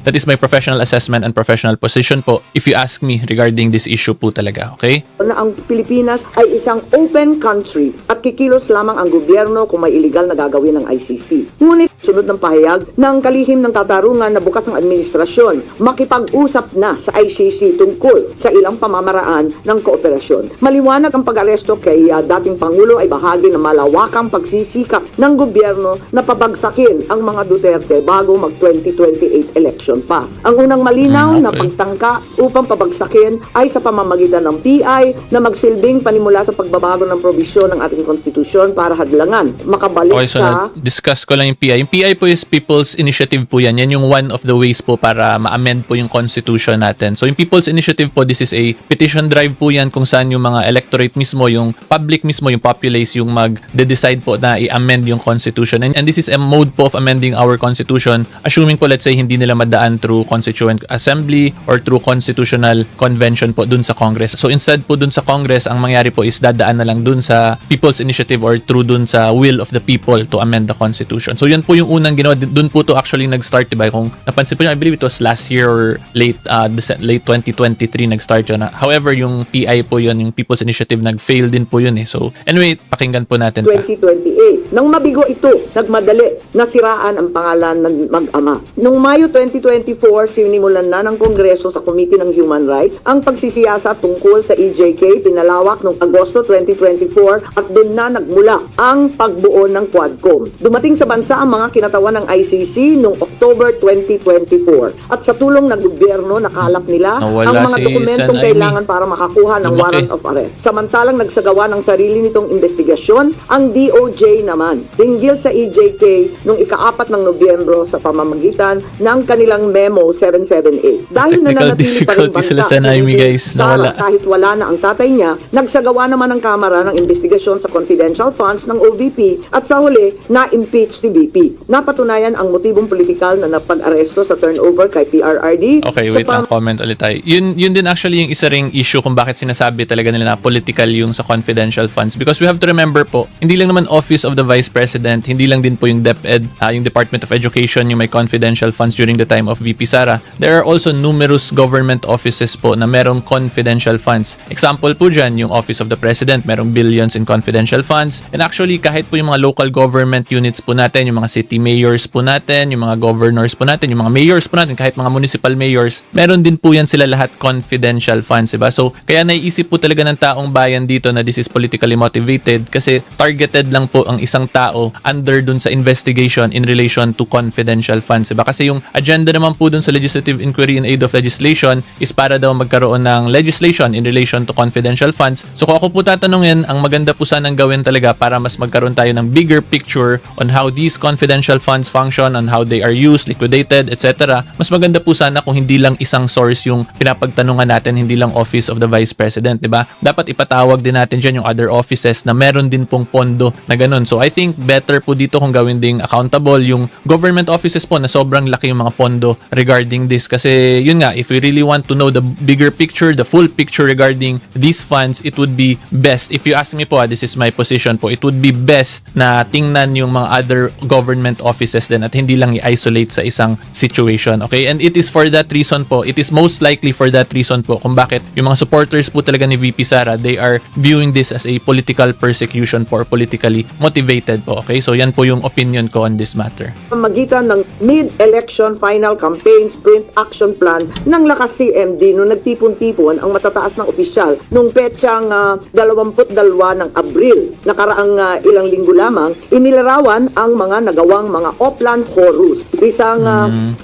that is my professional assessment and professional position po if you ask me regarding this issue po talaga. Okay? Na ang Pilipinas ay isang open country at kikilos lamang ang gobyerno kung may illegal na gagawin ng ICC. Ngunit sunod ng pahayag ng kalihim ng katarungan na bukas ang administrasyon, makipag-usap na sa ICC tungkol sa ilang pamamaraan ng kooperasyon. Maliwanag ang pag-aresto kay dating Pangulo ay bahagi ng malawakang pagsisikap ng gobyerno na pabagsakin ang mga Duterte bago mag-2028 election pa. Ang unang malinaw na pagtangka upang pabagsakin ay sa pamamagitan ng PI na magsilbing panimula sa pagbabago ng probisyon ng ating konstitusyon para hadlangan makabalik Okay, so sa discuss ko lang yung PI. Yung PI po is People's Initiative po yan. Yan yung one of the ways po para ma-amend po yung constitution natin. So yung People's Initiative po, this is a petition drive po yan kung saan yung mga electorate mismo, yung public mismo, yung populace, yung mag-decide po na i-amend yung constitution. And this is a mode po of amending our constitution, assuming po let's say hindi nila madaan through constituent assembly or through constitutional convention po dun sa Congress. So instead po dun sa Congress, ang mangyari po is dadaan na lang dun sa People's Initiative or through dun sa will of the people to amend the constitution. So yun po yung unang ginawa. Dun po to actually nag-start, diba? Kung napansin po nyo, I believe it was last year or late 2023 nag-start yun. However, yung PI po yun, yung People's Initiative, nag-fail din po yun eh. So anyway, pakinggan po natin pa. 2028. Nang mabigo ito, nagmadali, nasiraan ang pangalan ng mag-ama. Noong Mayo 2024, sinimulan na ng Kongreso sa Committee ng Human Rights ang pagsisiyasa tungkol sa EJK, pinalawak noong Agosto 2024 at doon na nagmula ang pagbuo ng Quadcom. Dumating sa bansa ang mga kinatawan ng ICC noong October 2024 at sa tulong ng gobyerno nakalap nila Nawala ang mga si dokumentong Sen. Amy. kailangan para makakuha ng Lumaki. warrant of arrest. Samantalang nagsagawa ng sarili nitong investigasyon ang DOJ naman tinggil sa EJK noong ika-4 ng Nobyembro sa pamamagitan ng kanilang Memo 778. Dahil Technical nananatili pa rin difficulty banta sila, Sen. Amy, guys. Sara, Nawala. kahit wala na ang tatay niya, nagsagawa naman ang Kamara ng investigasyon sa confidential funds ng OVP at sa huli, na-impeach si VP. Napatunayan ang motibong politikal na napag-aresto sa turnover kay PRRD. Okay, sa wait lang, comment ulit tayo. Yun din actually yung isa ring issue kung bakit sinasabi talaga nila na political yung sa confidential funds. Because we have to remember po, hindi lang naman Office of the Vice President, hindi lang din po yung DepEd, yung Department of Education, yung may confidential funds during the time of VP Sara. There are also numerous government offices po na merong confidential funds. Example po dyan, yung Office of the President, merong billions in confidential funds. And actually, kahit po yung mga local government units po natin, yung mga city mayors po natin, yung mga governors po natin, yung mga mayors po natin, kahit mga municipal mayors, meron din po yan sila lahat confidential funds, diba? So, kaya naiisip po talaga ng taong bayan dito na this is politically motivated kasi targeted lang po ang isang tao under dun sa investigation in relation to confidential funds, diba? Kasi yung agenda naman po dun sa Legislative Inquiry in Aid of Legislation is para daw magkaroon ng legislation in relation to confidential funds. So, kung ako po tatanungin, ang maganda po sanang gawin talaga para mas magkaroon tayo ng bigger picture on how these confidential funds function, on how they are used, liquidated, etc. Mas maganda po sana kung hindi lang isang source yung pinapagtanungan natin, hindi lang Office of the Vice President, diba? Dapat ipatawag din natin dyan yung other offices na meron din pong pondo na ganun. So I think better po dito kung gawin ding accountable yung government offices po na sobrang laki yung mga pondo regarding this. Kasi yun nga, if we really want to know the bigger picture, the full picture regarding these funds, it would be best. If you ask me po, this is my position po, it would be best na tingnan yung mga other government offices din at hindi lang i-isolate sa isang situation. Okay? And it is for that reason po, it is most likely for that reason po kung bakit yung mga supporters po talaga ni VP Sara, they are viewing this as a political persecution po or politically motivated motivated po. Okay? So yan po yung opinion ko on this matter. Pamagitan ng mid-election final campaign sprint action plan ng Lakas CMD nung nagtipon-tipon ang matataas ng opisyal nung petsang 22 ng Abril, nakaraang ilang linggo lamang, inilarawan ang mga nagawang mga Oplan Horus. Isang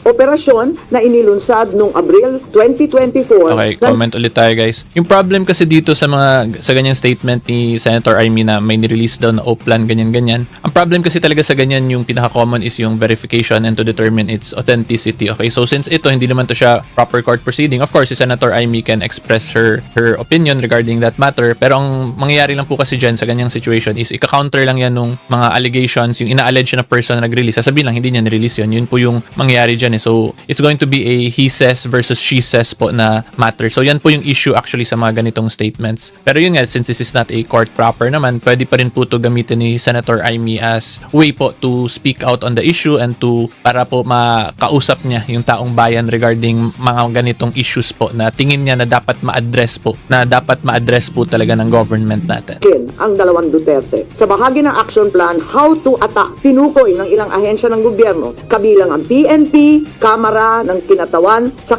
operasyon na inilunsad nung Abril 2024. Okay, comment ulit tayo guys. Yung problem kasi dito sa ganyang statement ni Senator Amy na may nirelease daw na Oplan ganyan-ganyan. Ang problem kasi talaga sa ganyan yung pinaka-common is yung verification and to determine its authenticity. Okay, so since ito hindi naman to siya proper court proceeding, of course si Senator Amy can express her opinion regarding that matter, pero ang mangyayari lang po kasi dyan sa ganyang situation is ika-counter lang yan nung mga allegations, yung ina-allege na person na nag-release, sasabihin lang hindi niya nirelease yun po yung mangyayari dyan so it's going to be a he says versus she says po na matter. So yan po yung issue actually sa mga ganitong statements. Pero yun nga, since this is not a court proper naman, pwede pa rin po to gamitin ni Senator Amy as way po to speak out on the issue and to para po makausap niya yung taong bayan regarding mga ganitong issues po na tingin niya na dapat ma-address po talaga ng government natin. Ang dalawang Duterte. Sa bahagi ng action plan, how to attack, tinukoy ng ilang ahensya ng gobyerno, kabilang ang PNP, Kamara ng Kinatawan, sa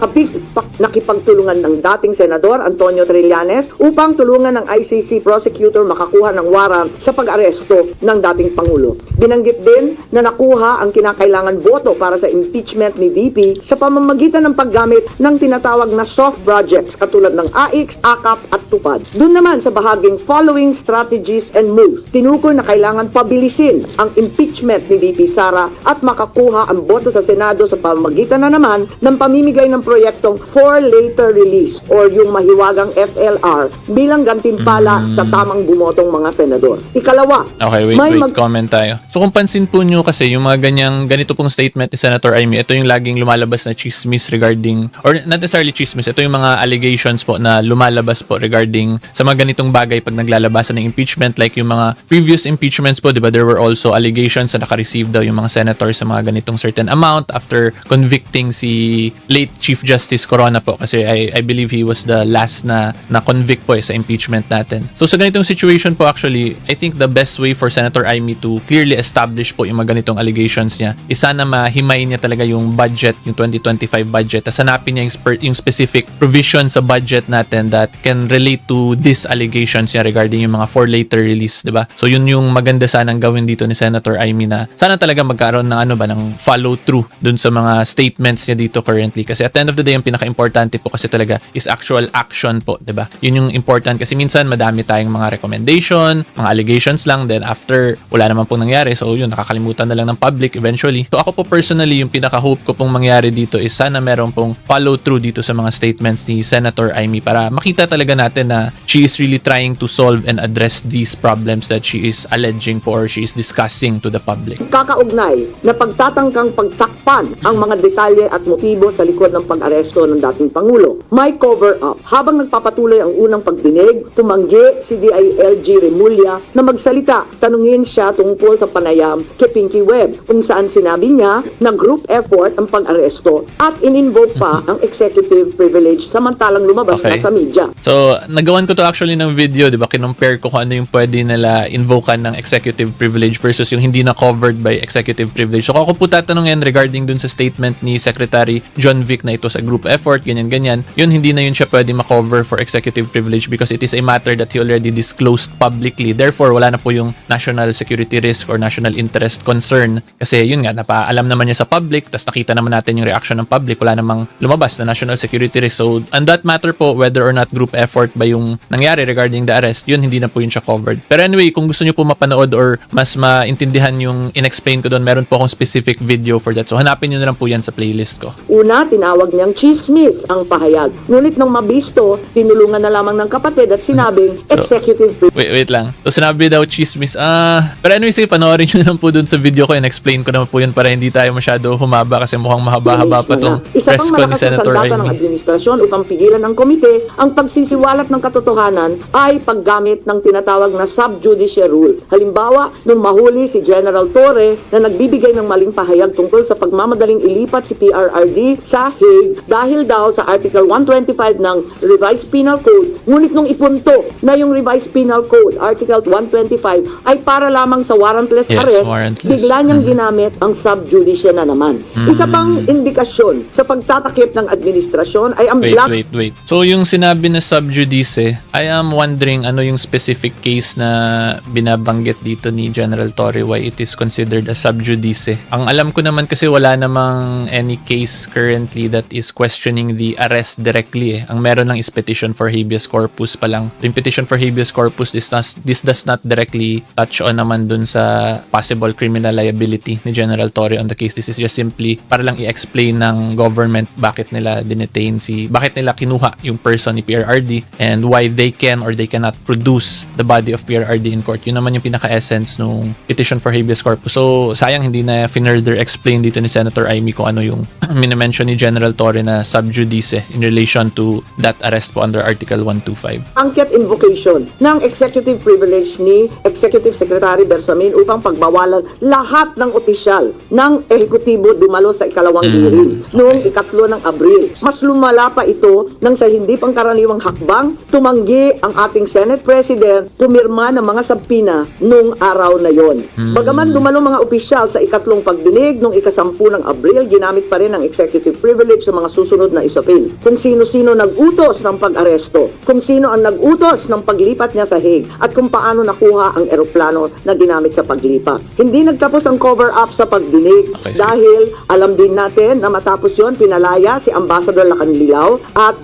nakipagtulungan ng dating Senador Antonio Trillanes upang tulungan ng ICC prosecutor makakuha ng warrant sa pag-aresto ng dating Pangulo. Binanggit din na nakuha ang kinakailangan boto para sa impeachment ni VP sa pamamagitan ng paggamit ng tinatawag na soft projects katulad ng AIX, AKAP at TUPAD. Doon naman sa bahaging following strategies and moves, tinukoy na kailangan pabilisin ang impeachment ni VP Sara at makakuha ang boto sa Senado sa pamamagitan na naman ng pamimigay ng proyektong for later release or yung mahiwagang FLR bilang gantimpala sa tamang bumotong mga senador. Ikalawa, okay, wait, comment tayo. So kung pansin po nyo kasi yung mga ganito pong statement ni Senator Amy, ito yung laging lumalabas na chismis regarding, or not necessarily chismis, ito yung mga allegations po na lumalabas po regarding sa mga ganitong bagay pag naglalabasan ng impeachment, like yung mga previous impeachments po, di ba, there were also allegations na naka-receive daw yung mga senators sa mga ganitong certain amount after convicting si late Chief Justice Corona po kasi I believe he was the last na convict po sa impeachment natin. So sa ganitong situation po actually, I think the best way for Senator Amy to clearly establish po yung mga ganitong allegations niya is sana mahimay niya talaga yung budget, yung 2025 budget, at hanapin niya yung specific provision sa budget natin that can relate to these allegations niya regarding yung mga for later release, di ba? So yun yung maganda sanang gawin dito ni Senator Amy na sana talaga magkaroon ng ng follow through dun sa mga statements niya dito currently kasi at the end of the day, yung pinaka-importante po kasi talaga is actual action po, di ba? Yun yung important kasi minsan madami tayong mga recommendation, mga allegations lang, then after wala naman pong nangyari, so yun, nakakalimutan na lang ng public eventually. So ako po personally, yung pinaka-hope ko pong mangyari dito is sana meron pong follow through dito sa mga statements ni Senator Amy para makita talaga natin na she is really trying to solve and address these problems that she is alleging po or she is discussing to the public. Kakaugnay na pagtatangkang pagtakpan ang mga detalye at motibo sa likod ng pag-aresto ng dating Pangulo. May cover-up. Habang nagpapatuloy ang unang pagdinig, tumanggi si DILG Remulla na magsalita. Tanungin siya tungkol sa panayam kay Pinky Webb kung saan sinabi niya na group effort ang pag-aresto at in-invoke pa ang executive privilege samantalang lumabas na sa media. So, nagawan ko to actually ng video, di ba? Kinompare ko kung ano yung pwede nila invokan ng executive privilege versus yung hindi na covered by executive privilege. So, ako po tatanungin regarding dun sa statement ni Secretary John Vic na ito sa group effort, ganyan-ganyan, yun hindi na yun siya pwede ma-cover for executive privilege because it is a matter that he already disclosed publicly. Therefore, wala na po yung national security risk or national interest concern kasi yun nga, napaalam naman niya sa public, tas nakita naman natin yung reaction ng public, wala namang lumabas na national security risk. So, on that matter po, whether or not group effort ba yung nangyari regarding the arrest, yun hindi na po yun siya covered. Pero anyway, kung gusto nyo po mapanood or mas maintindihan yung in-explain ko doon, meron po akong specific video for that. So, hanapin nyo na lang po yan sa playlist ko. Una, tinawag niyang chismis ang pahayag. Ngunit nang mabisto, tinulungan na lamang ng kapatid at sinabing executive privilege. Wait lang. So, sinabi daw chismis. Pero anyway, sige, panoorin nyo na lang po doon sa video ko and explain ko naman po yun para hindi tayo masyado humaba kasi mukhang mahaba-haba pa itong press ko ni Senator Amy. Isa pang malakas na sandata ng administrasyon upang pigilan ng komite ang pagsisiwalat ng katotohanan ay paggamit ng tinatawag na subjudice rule. Halimbawa, nung mahuli si General Torre na nagbibigay ng maling pahayag tungkol sa pagmamadaling ilipat si PRRD sa Hague dahil daw sa Article 125 ng Revised Penal Code. Ngunit nung ipunto na yung Revised Penal Code, Article 125, ay para lamang sa warrantless Yes, arrest, warrantless. bigla niyang ginamit ang sub judice na naman. Isa pang indikasyon sa pagtatakip ng administrasyon ay ang Wait. So yung sinabi na sub judice, I am wondering ano yung specific case na binabanggit dito ni General Torre, why it is considered a sub judice. Ang alam ko naman kasi wala namang any case currently that is questioning the arrest directly. Ang meron lang is petition for habeas corpus pa lang. Yung petition for habeas corpus, this does not directly touch on naman dun sa possible criminal liability ni General Torre on the case. This is just simply para lang i-explain ng government bakit nila bakit nila kinuha yung person ni PRRD and why they can or they cannot produce the body of PRRD in court. Yun naman yung pinaka-essence nung petition for habeas corpus. So, sayang hindi na further explain dito ni Senator Amy kung ano yung minimension ni General Torre na sub judice in relation to that arrest po under Article 125. blanket invocation ng executive privilege ni Executive Secretary Bersamin upang pagbawalan lahat ng opisyal ng ehekutibo dumalo sa ikalawang hearing noong 3 ng Abril. Mas lumala pa ito nang sa hindi pangkaraniwang hakbang, tumanggi ang ating Senate President pumirma ng mga sabpina noong araw na yon. Bagaman dumalo mga opisyal sa ikatlong pagdinig noong 10 ng Abril, ginamit pa rin ang executive privilege sa mga susunod na isapin. Kung sino-sino nag-utos ng pag-aresto, kung sino ang nag-utos ng paglipat niya sa Hague, at kung paano nakuha ang eroplano na ginamit sa paglipat. Hindi nagtapos ang cover-up sa pagdinig dahil alam din natin na matapos yon pinalaya si Ambassador Lacanlilao at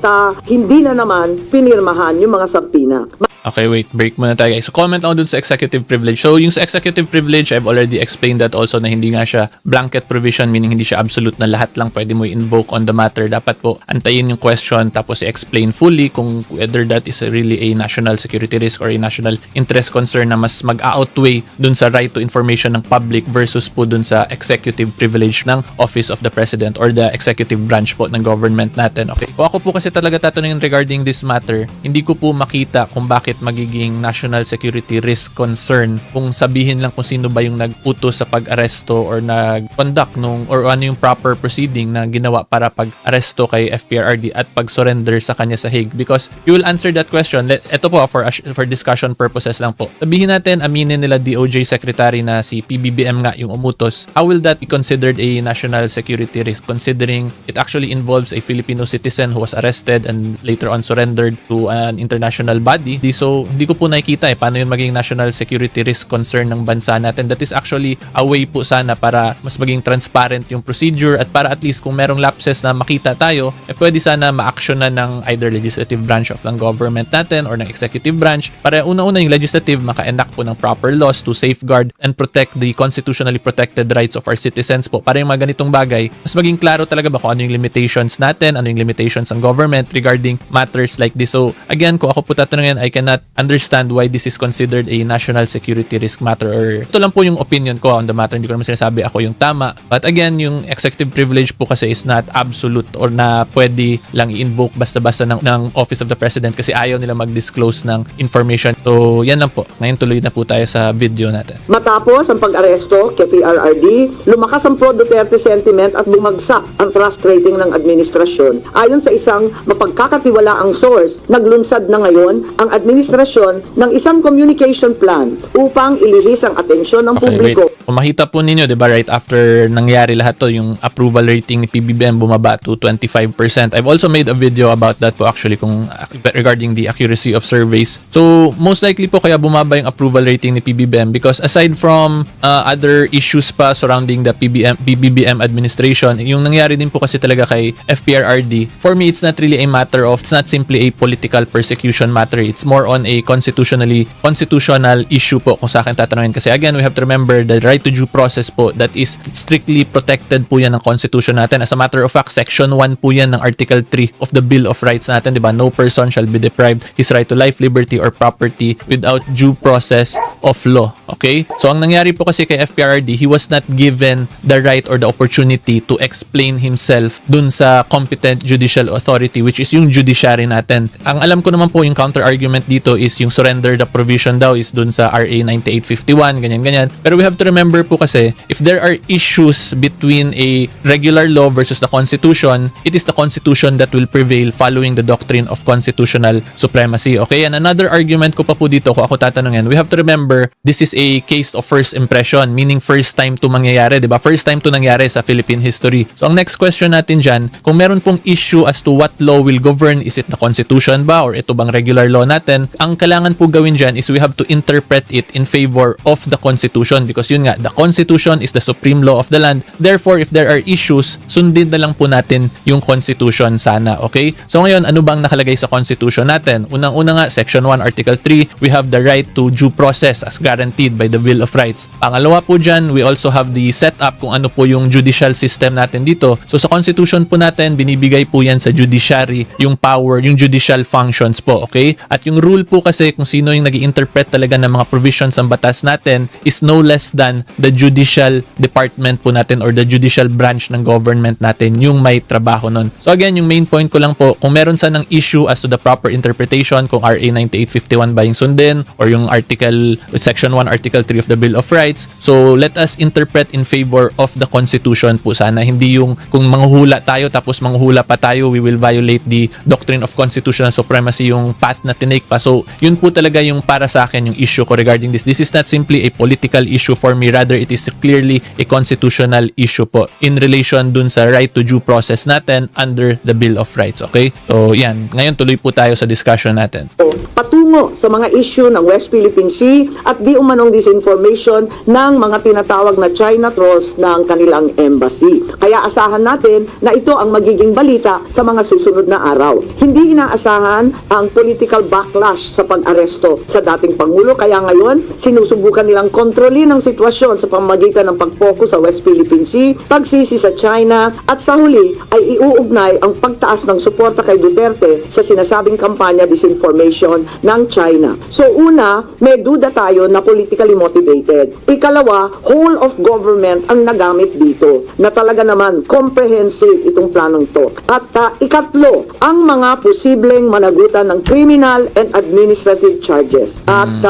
hindi na naman pinirmahan yung mga sabpina. Okay, wait. Break muna tayo, guys. So, comment ako dun sa executive privilege. So, yung sa executive privilege, I've already explained that also na hindi nga siya blanket provision, meaning hindi siya absolute na lahat lang pwede mo i-invoke on the matter. Dapat po antayin yung question tapos i-explain fully kung whether that is really a national security risk or a national interest concern na mas mag-outweigh dun sa right to information ng public versus po dun sa executive privilege ng Office of the President or the executive branch po ng government natin. Okay. Kung ako po kasi talaga tatanungin regarding this matter, hindi ko po makita kung bakit magiging national security risk concern kung sabihin lang kung sino ba yung nag-utos sa pag-aresto or nag-conduct nung or ano yung proper proceeding na ginawa para pag-aresto kay FPRRD at pag-surrender sa kanya sa Hague, because you will answer that question. Ito po for discussion purposes lang po. Sabihin natin, aminin nila DOJ Secretary na si PBBM nga yung umutos. How will that be considered a national security risk considering it actually involves a Filipino citizen who was arrested and later on surrendered to an international body? So, hindi ko po nakikita paano yun maging national security risk concern ng bansa natin. That is actually a way po sana para mas maging transparent yung procedure at para at least kung merong lapses na makita tayo, pwede sana ma-actionan ng either legislative branch of ng government natin or ng executive branch para una-una yung legislative maka-enact po ng proper laws to safeguard and protect the constitutionally protected rights of our citizens po. Para yung mga ganitong bagay, mas maging klaro talaga ba kung ano yung limitations natin, ano yung limitations ng government regarding matters like this. So, again, kung ako po tatanungin, I cannot understand why this is considered a national security risk matter, or ito lang po yung opinion ko on the matter. Hindi ko naman sinasabi ako yung tama. But again, yung executive privilege po kasi is not absolute or na pwede lang i-invoke basta-basta ng Office of the President kasi ayaw nila mag-disclose ng information. So, yan lang po. Ngayon tuloy na po tayo sa video natin. Matapos ang pag-aresto kay PRRD, lumakas ang pro-Duterte sentiment at bumagsak ang trust rating ng administrasyon. Ayon sa isang mapagkakatiwalaang source, naglunsad na ngayon ang administrasyon ng isang communication plan upang ilihis ang atensyon ng publiko. Kung makita po ninyo, di ba, right after nangyari lahat to, yung approval rating ni PBBM bumaba to 25%. I've also made a video about that po actually regarding the accuracy of surveys. So, most likely po kaya bumaba yung approval rating ni PBBM because aside from other issues pa surrounding the PBBM administration, yung nangyari din po kasi talaga kay FPRRD, for me, it's not really a matter of, it's not simply a political persecution matter. It's more on a constitutional issue po kung sa akin tatanungin. Kasi again, we have to remember the right to due process po that is strictly protected po yan ng Constitution natin. As a matter of fact, Section 1 po yan ng Article 3 of the Bill of Rights natin, di ba? No person shall be deprived his right to life, liberty, or property without due process of law. Okay? So, ang nangyari po kasi kay FPRRD, he was not given the right or the opportunity to explain himself dun sa competent judicial authority, which is yung judiciary natin. Ang alam ko naman po yung counter-argument dito is yung surrender the provision daw is dun sa RA 9851, ganyan-ganyan. Pero we have to remember po kasi, if there are issues between a regular law versus the Constitution, it is the Constitution that will prevail following the doctrine of constitutional supremacy. Okay? And another argument ko pa po dito, kung ako tatanungin, we have to remember, this is a case of first impression, meaning first time to mangyayari, di ba? First time to nangyari sa Philippine history. So, ang next question natin dyan, kung meron pong issue as to what law will govern, is it the Constitution ba or ito bang regular law natin, ang kailangan po gawin dyan is we have to interpret it in favor of the Constitution because yun nga, the Constitution is the supreme law of the land. Therefore, if there are issues, sundin na lang po natin yung Constitution sana, okay? So ngayon, ano bang nakalagay sa Constitution natin? Unang-una nga, Section 1, Article 3, we have the right to due process as guaranteed by the Bill of Rights. Pangalawa po dyan, we also have the setup kung ano po yung judicial system natin dito. So sa Constitution po natin, binibigay po yan sa judiciary, yung power, yung judicial functions po, okay? At yung rule po kasi kung sino yung nag-i-interpret talaga ng mga provisions ng batas natin is no less than the judicial department po natin or the judicial branch ng government natin yung may trabaho nun. So again, yung main point ko lang po, kung meron sanang issue as to the proper interpretation, kung RA 9851 ba yung sundin or yung Section 1, Article 3 of the Bill of Rights, so let us interpret in favor of the Constitution po sana. Hindi yung kung manghuhula tayo tapos manghuhula pa tayo, we will violate the doctrine of constitutional supremacy yung path na tinake pa. So yun po talaga yung para sa akin yung issue ko regarding this. This is not simply a political issue for me, rather it is clearly a constitutional issue po in relation dun sa right to due process natin under the Bill of Rights, okay? So yan, ngayon tuloy po tayo sa discussion natin. Patungo sa mga issue ng West Philippine Sea at di umanong disinformation ng mga tinatawag na China trolls ng kanilang embassy. Kaya asahan natin na ito ang magiging balita sa mga susunod na araw. Hindi inaasahan ang political backlash sa pag-aresto sa dating Pangulo, kaya ngayon sinusubukan nilang kontrolin ang sitwasyon sa pamamagitan ng pag-focus sa West Philippine Sea, pagsisi sa China at sa huli ay iuugnay ang pagtaas ng suporta kay Duterte sa sinasabing kampanya disinformation ng China. So una, may duda tayo na politically motivated. Ikalawa, whole of government ang nagamit dito na talaga naman comprehensive itong planong to. At ikatlo, ang mga posibleng managutan ng criminal and administrative charges. At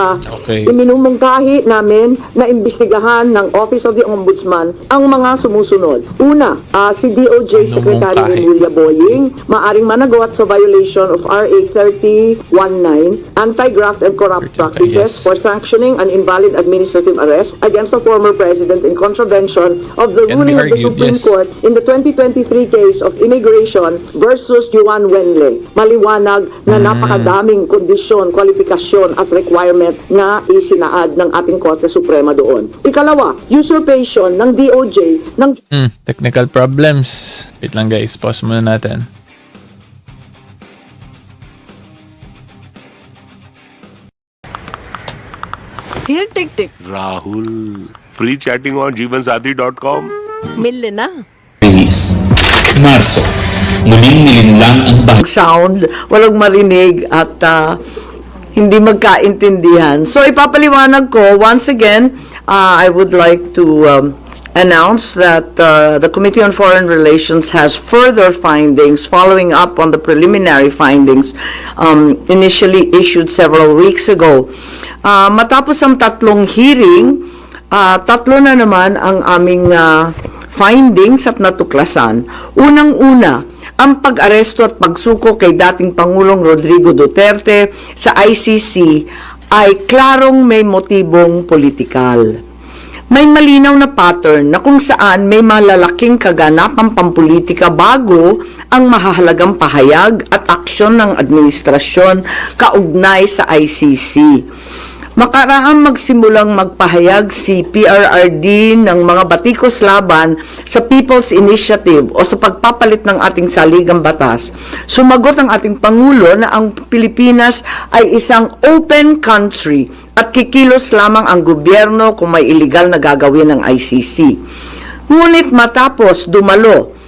iminumungkahi namin na imbestigahan ng Office of the Ombudsman ang mga sumusunod. Una, si DOJ Secretary Remulla Boying maaring managot sa violation of RA 3019, Anti-Graft and Corrupt Practices for sanctioning an invalid administrative arrest against the former president in contravention of the ruling of the Supreme Court in the 2023 case of immigration versus Juan Wenle. Maliwanag na napakadaming kondisyon, kwalifikasyon at requirement na isinaad ng ating Korte Suprema doon. Ikalawa, usurpation ng DOJ ng Technical problems. Wait lang guys, pause muna natin. Here, tick Rahul free chatting on jeevansathi.com. मिल लेना. Release. Marso. Muling nilinlang ang sound, walang marinig at hindi magkaintindihan. So ipapaliwanag ko once again, I would like to announce that the Committee on Foreign Relations has further findings following up on the preliminary findings initially issued several weeks ago. Matapos ang tatlong hearing, tatlo na naman ang aming findings at natuklasan. Unang-una, ang pag-aresto at pagsuko kay dating Pangulong Rodrigo Duterte sa ICC ay klarong may motibong politikal. May malinaw na pattern na kung saan may malalaking kaganapang pampolitika bago ang mahahalagang pahayag at aksyon ng administrasyon kaugnay sa ICC. Makaraang magsimulang magpahayag si PRRD ng mga batikos laban sa People's Initiative o sa pagpapalit ng ating saligang batas. Sumagot ang ating Pangulo na ang Pilipinas ay isang open country at kikilos lamang ang gobyerno kung may illegal na gagawin ng ICC. Ngunit matapos dumalo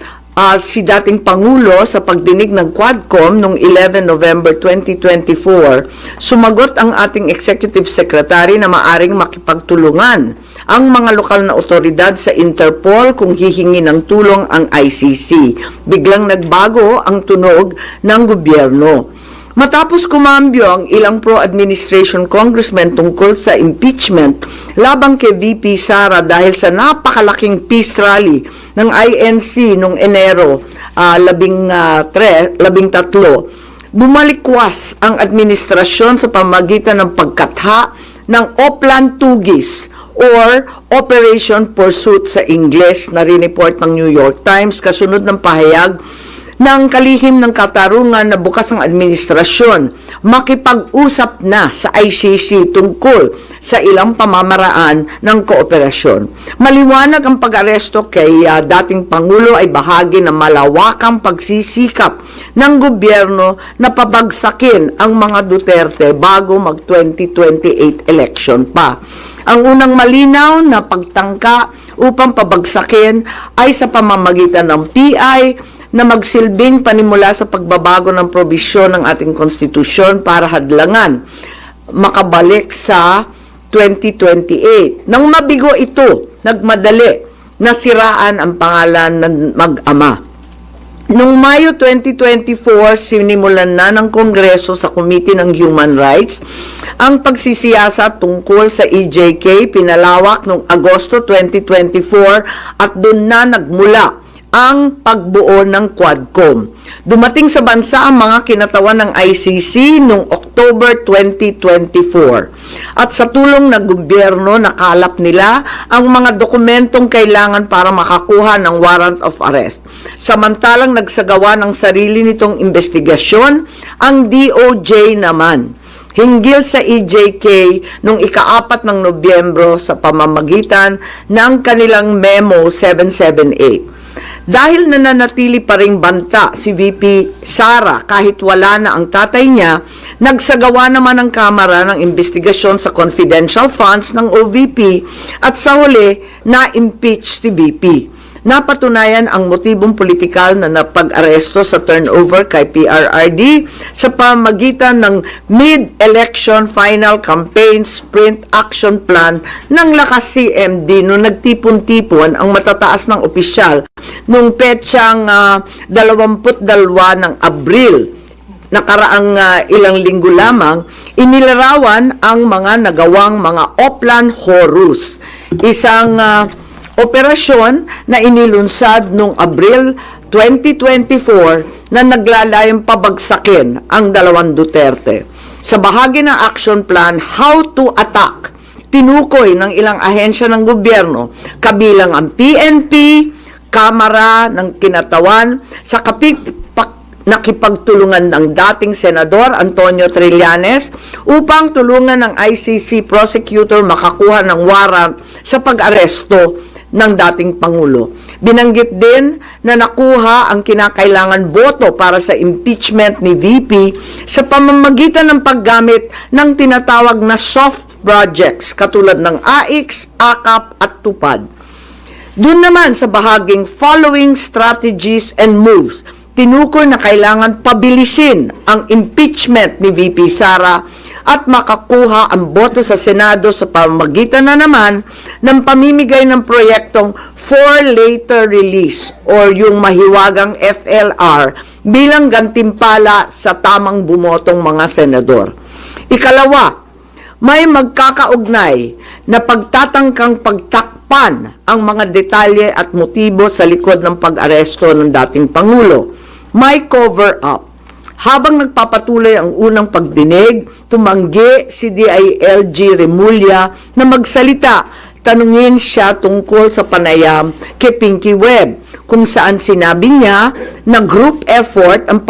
si dating Pangulo sa pagdinig ng Quadcom noong 11 November 2024, sumagot ang ating Executive Secretary na maaring makipagtulungan ang mga lokal na otoridad sa Interpol kung hihingi ng tulong ang ICC. Biglang nagbago ang tunog ng gobyerno. Matapos kumambyo ang ilang pro-administration congressmen tungkol sa impeachment labang kay VP Sara dahil sa napakalaking peace rally ng INC noong Enero 13, bumalikwas ang administrasyon sa pamamagitan ng pagkatha ng Oplan Tugis or Operation Pursuit sa Ingles na rineport ng New York Times kasunod ng pahayag ng kalihim ng katarungan na bukas ang administrasyon makipag-usap na sa ICC tungkol sa ilang pamamaraan ng kooperasyon. Maliwanag ang pag-aresto kay dating Pangulo ay bahagi ng malawakang pagsisikap ng gobyerno na pabagsakin ang mga Duterte bago mag-2028 election pa. Ang unang malinaw na pagtangka upang pabagsakin ay sa pamamagitan ng PI na magsilbing panimula sa pagbabago ng probisyon ng ating konstitusyon para hadlangan makabalik sa 2028. Nang mabigo ito, nagmadali na siraan ang pangalan ng mag-ama. Noong Mayo 2024, sinimulan na ng Kongreso sa Committee ng Human Rights ang pagsisiyasat tungkol sa EJK, pinalawak noong Agosto 2024 at doon na nagmula ang pagbuo ng Quadcom. Dumating sa bansa ang mga kinatawan ng ICC noong October 2024. At sa tulong ng gobyerno, nakalap nila ang mga dokumentong kailangan para makakuha ng warrant of arrest. Samantalang nagsagawa ng sarili nitong investigasyon, ang DOJ naman hinggil sa EJK noong ika-4 ng Nobyembro sa pamamagitan ng kanilang Memo 778. Dahil nananatili pa ring banta si VP Sara kahit wala na ang tatay niya, nagsagawa naman ang Kamara ng investigasyon sa confidential funds ng OVP at sa huli na-impeach si VP. Napatunayan ang motibong politikal na napag-aresto sa turnover kay PRRD sa pamagitan ng mid-election final campaign sprint action plan ng Lakas CMD noong nagtipon-tipon ang matataas ng opisyal noong petsang 22 ng Abril. Nakaraang ilang linggo lamang, inilarawan ang mga nagawang mga Oplan Horus. Isang operasyon na inilunsad noong Abril 2024 na naglalayong pabagsakin ang dalawang Duterte. Sa bahagi ng action plan, How to Attack, tinukoy ng ilang ahensya ng gobyerno, kabilang ang PNP, Kamara ng Kinatawan, sa nakipagtulungan ng dating Senador Antonio Trillanes upang tulungan ng ICC prosecutor makakuha ng warrant sa pag-aresto ng dating Pangulo. Binanggit din na nakuha ang kinakailangan boto para sa impeachment ni VP sa pamamagitan ng paggamit ng tinatawag na soft projects katulad ng AIX, AKAP at TUPAD. Doon naman sa bahaging following strategies and moves, tinukoy na kailangan pabilisin ang impeachment ni VP Sara at makakuha ang boto sa Senado sa pamamagitan na naman ng pamimigay ng proyektong for later release or yung mahiwagang FLR bilang gantimpala sa tamang bumotong mga senador. Ikalawa, may magkakaugnay na pagtatangkang pagtakpan ang mga detalye at motibo sa likod ng pag-aresto ng dating Pangulo. May cover-up. Habang nagpapatuloy ang unang pagdinig, tumanggi si DILG Remulla na magsalita. Tanungin siya tungkol sa panayam kay Pinky Webb, kung saan sinabi niya na group effort ang